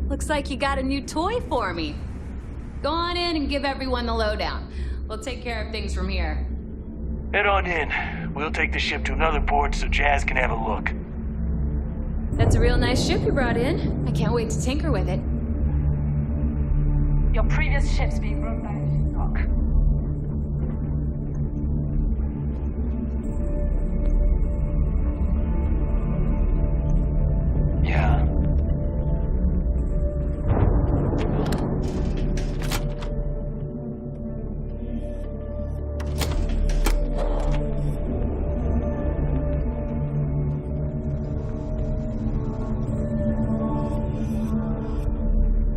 Looks like you got a new toy for me. Go on in and give everyone the lowdown. We'll take care of things from here. Head on in. We'll take the ship to another port so Jazz can have a look. That's a real nice ship you brought in. I can't wait to tinker with it. Your previous ship's being brought back to dock. Yeah.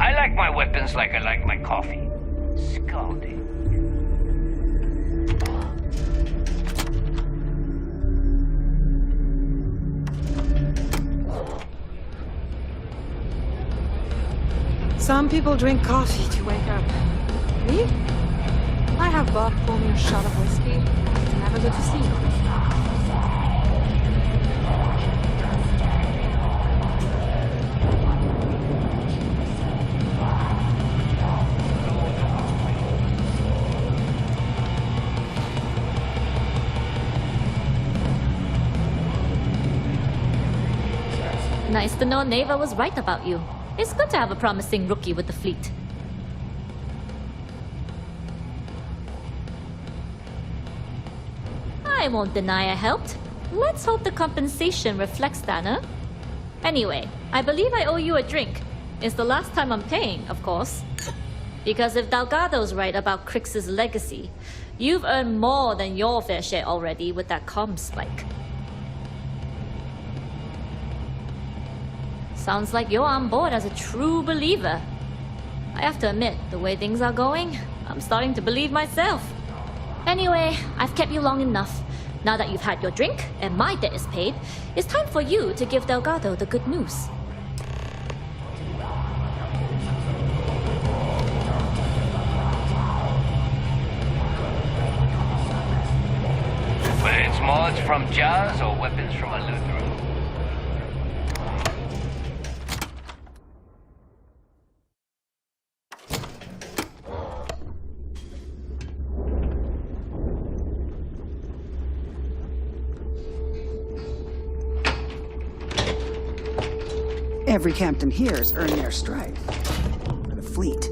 I like my weapons like I like my coffee. Scalding. Some people drink coffee to wake up. Me? I have bought only a shot of whiskey. It's never good to see. Nice to know Neva was right about you. It's good to have a promising rookie with the fleet. I won't deny I helped. Let's hope the compensation reflects that, huh? Anyway, I believe I owe you a drink. It's the last time I'm paying, of course. Because if Delgado's right about Crix's legacy, you've earned more than your fair share already with that comm spike. Sounds like you're on board as a true believer. I have to admit, the way things are going, I'm starting to believe myself. Anyway, I've kept you long enough. Now that you've had your drink and my debt is paid, it's time for you to give Delgado the good news. Whether it's mods from Jazz or weapons from a Lutheran. Every captain here has earned their stripe. For the fleet.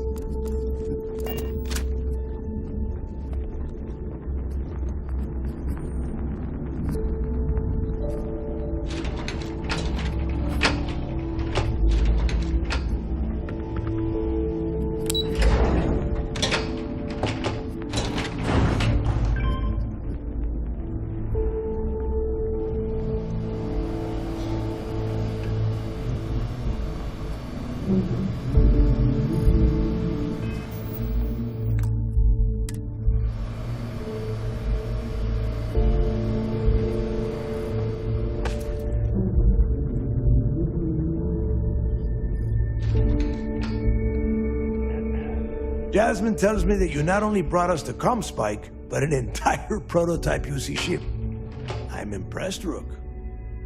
Jasmine tells me that you not only brought us the Comspike, but an entire prototype UC ship. I'm impressed, Rook.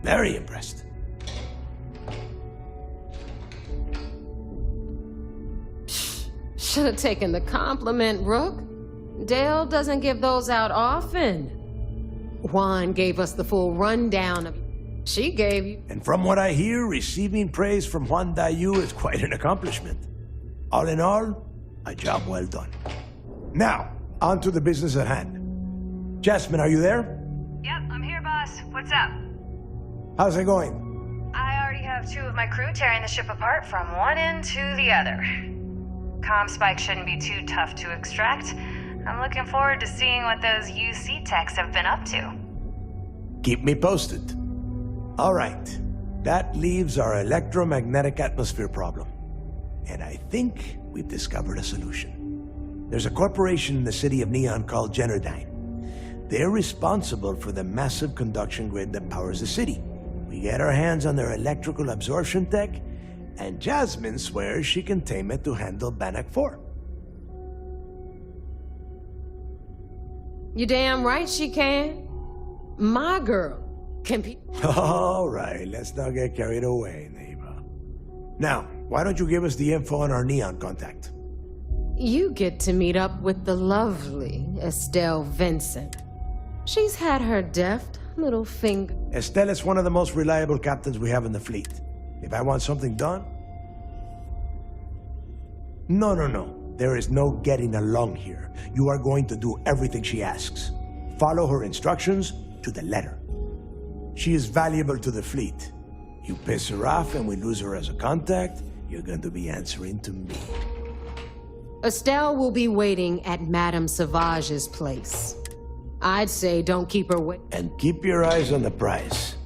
Very impressed. Should have taken the compliment, Rook. Dale doesn't give those out often. Juan gave us the full rundown of she gave you. And from what I hear, receiving praise from Juan Dayu is quite an accomplishment. All in all, a job well done. Now, on to the business at hand. Jasmine, are you there? Yep, I'm here, boss. What's up? How's it going? I already have 2 of my crew tearing the ship apart from one end to the other. Comspike shouldn't be too tough to extract. I'm looking forward to seeing what those UC techs have been up to. Keep me posted. All right. That leaves our electromagnetic atmosphere problem. And I think we've discovered a solution. There's a corporation in the city of Neon called Generdyne. They're responsible for the massive conduction grid that powers the city. We get our hands on their electrical absorption tech, and Jasmine swears she can tame it to handle Bannock 4. You damn right she can. My girl can be. All right, let's not get carried away, neighbor. Now, why don't you give us the info on our Neon contact? You get to meet up with the lovely Estelle Vincent. She's had her deft little finger. Estelle is one of the most reliable captains we have in the fleet. If I want something done... No. There is no getting along here. You are going to do everything she asks. Follow her instructions to the letter. She is valuable to the fleet. You piss her off and we lose her as a contact, you're going to be answering to me. Estelle will be waiting at Madame Sauvage's place. I'd say don't keep her wait. And keep your eyes on the prize.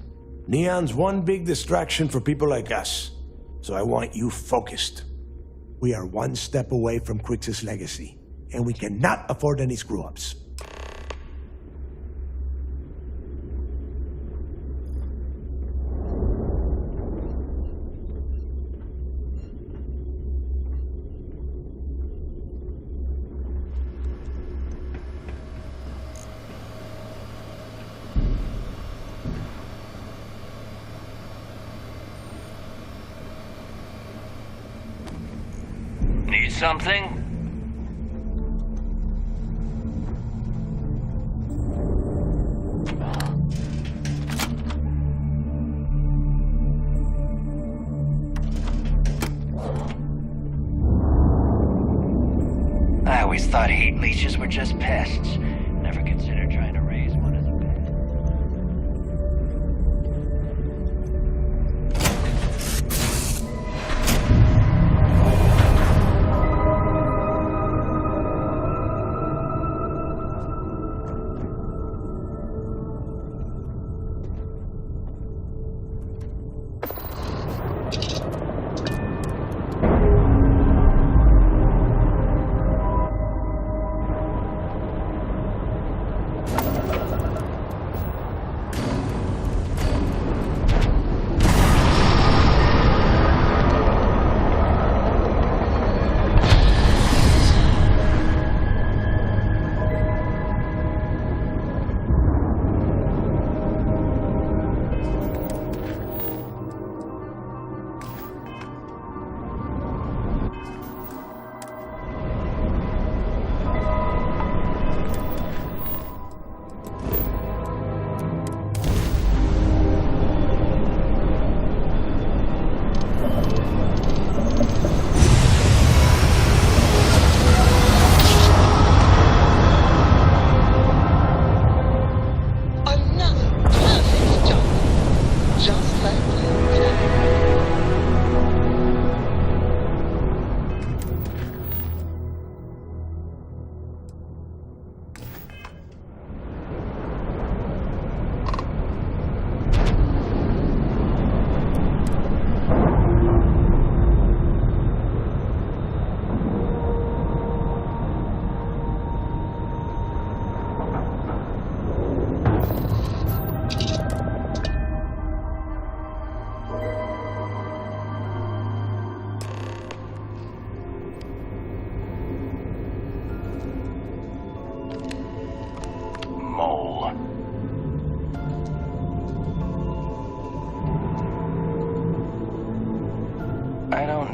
Neon's one big distraction for people like us, so I want you focused. We are one step away from Quix's legacy, and we cannot afford any screw-ups. Need something? I always thought heat leeches were just pests. Never considered trying to raise one as a pet.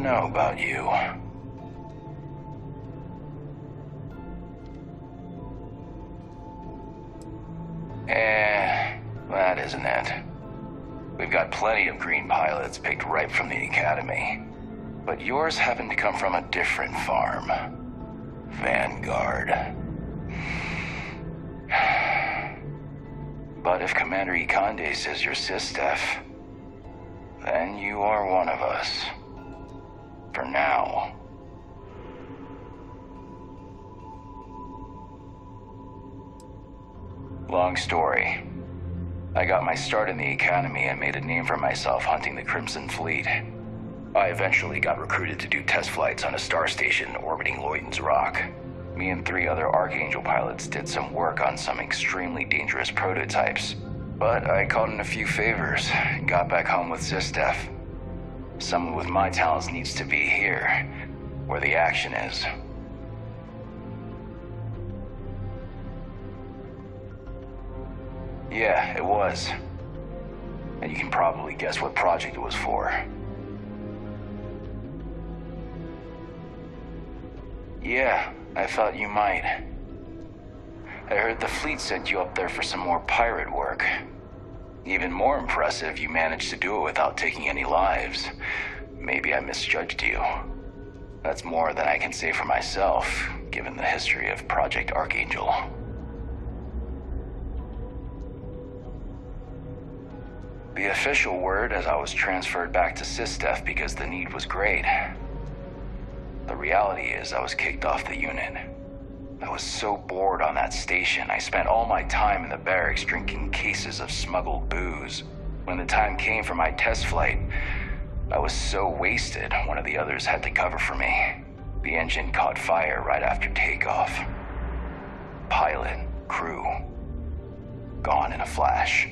don't know about you. That isn't it. We've got plenty of green pilots picked right from the Academy. But yours happen to come from a different farm. Vanguard. But if Commander Ikande says you're Sistef, then you are one of us. For now. Long story. I got my start in the Academy and made a name for myself hunting the Crimson Fleet. I eventually got recruited to do test flights on a star station orbiting Lloyden's Rock. Me and 3 other Archangel pilots did some work on some extremely dangerous prototypes. But I caught in a few favors and got back home with Sistef. Someone with my talents needs to be here, where the action is. Yeah, it was. And you can probably guess what project it was for. Yeah, I thought you might. I heard the fleet sent you up there for some more pirate work. Even more impressive, you managed to do it without taking any lives. Maybe I misjudged you. That's more than I can say for myself, given the history of Project Archangel. The official word is I was transferred back to Sistef because the need was great. The reality is I was kicked off the unit. I was so bored on that station, I spent all my time in the barracks drinking cases of smuggled booze. When the time came for my test flight, I was so wasted, one of the others had to cover for me. The engine caught fire right after takeoff. Pilot, crew, gone in a flash.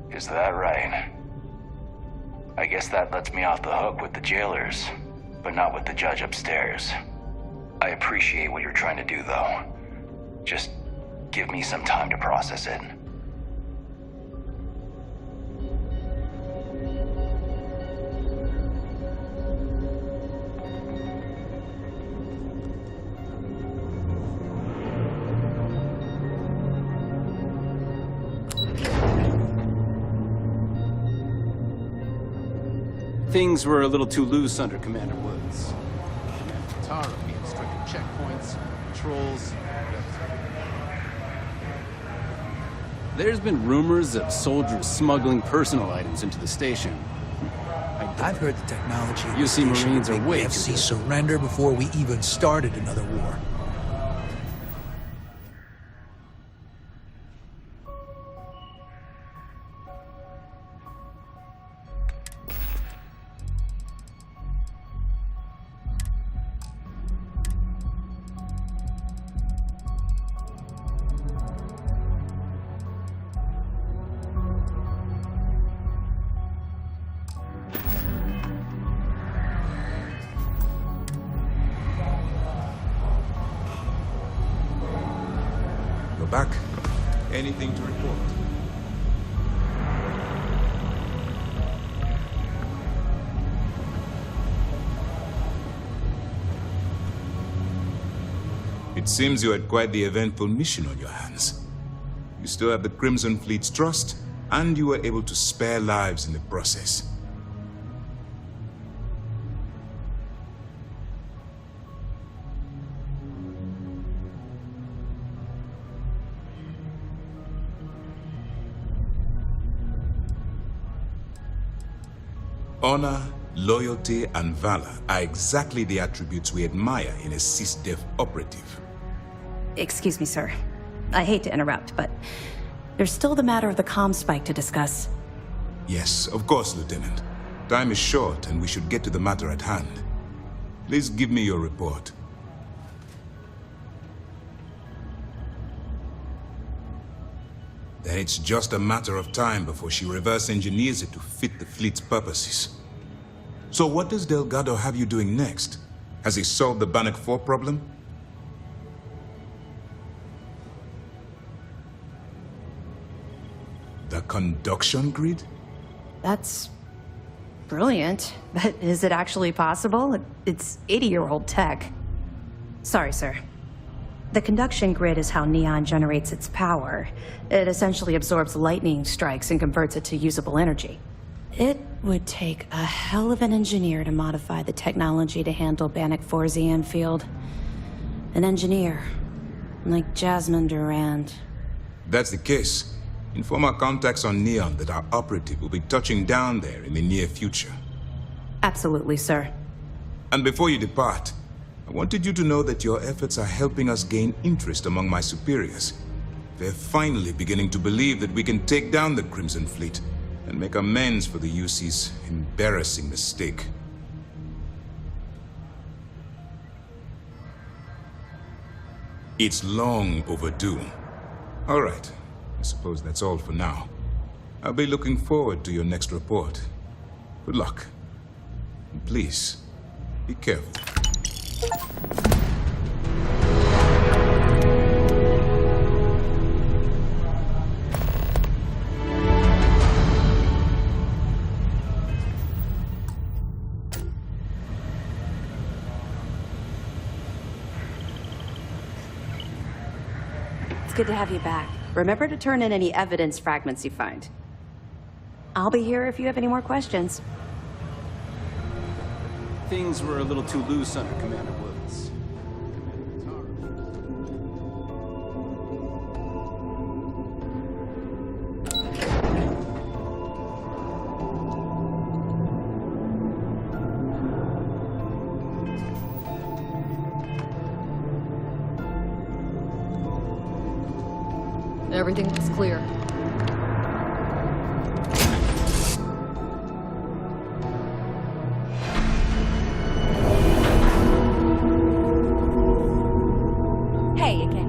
Is that right? I guess that lets me off the hook with the jailers, but not with the judge upstairs. I appreciate what you're trying to do, though. Just give me some time to process it. Things were a little too loose under Commander Woods. Commander Taro being strict at checkpoints, patrols. There's been rumors of soldiers smuggling personal items into the station. I've heard the technology. UC Marines are way too FC good. surrender before we even started another war. Back. Anything to report? It seems you had quite the eventful mission on your hands. You still have the Crimson Fleet's trust, and you were able to spare lives in the process. Honor, loyalty, and valor are exactly the attributes we admire in a SysDef operative. Excuse me, sir. I hate to interrupt, but there's still the matter of the comm spike to discuss. Yes, of course, Lieutenant. Time is short, and we should get to the matter at hand. Please give me your report. Then it's just a matter of time before she reverse engineers it to fit the fleet's purposes. So what does Delgado have you doing next? Has he solved the Bannock 4 problem? conduction grid? That's brilliant, but is it actually possible? It's 80-year-old tech. Sorry, sir. The conduction grid is how Neon generates its power. It essentially absorbs lightning strikes and converts it to usable energy. It would take a hell of an engineer to modify the technology to handle Bannock 4 Field. An engineer, like Jasmine Durand. If that's the case, inform our contacts on Neon that our operative will be touching down there in the near future. Absolutely, sir. And before you depart, I wanted you to know that your efforts are helping us gain interest among my superiors. They're finally beginning to believe that we can take down the Crimson Fleet and make amends for the UC's embarrassing mistake. It's long overdue. All right, I suppose that's all for now. I'll be looking forward to your next report. Good luck. And please, be careful. It's good to have you back. Remember to turn in any evidence fragments you find. I'll be here if you have any more questions. Things were a little too loose under Commander Woods. Everything looks clear. Hey again.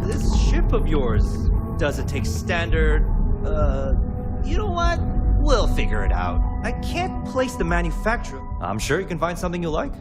This ship of yours, does it take standard, you know what? We'll figure it out. I can't place the manufacturer. I'm sure you can find something you like.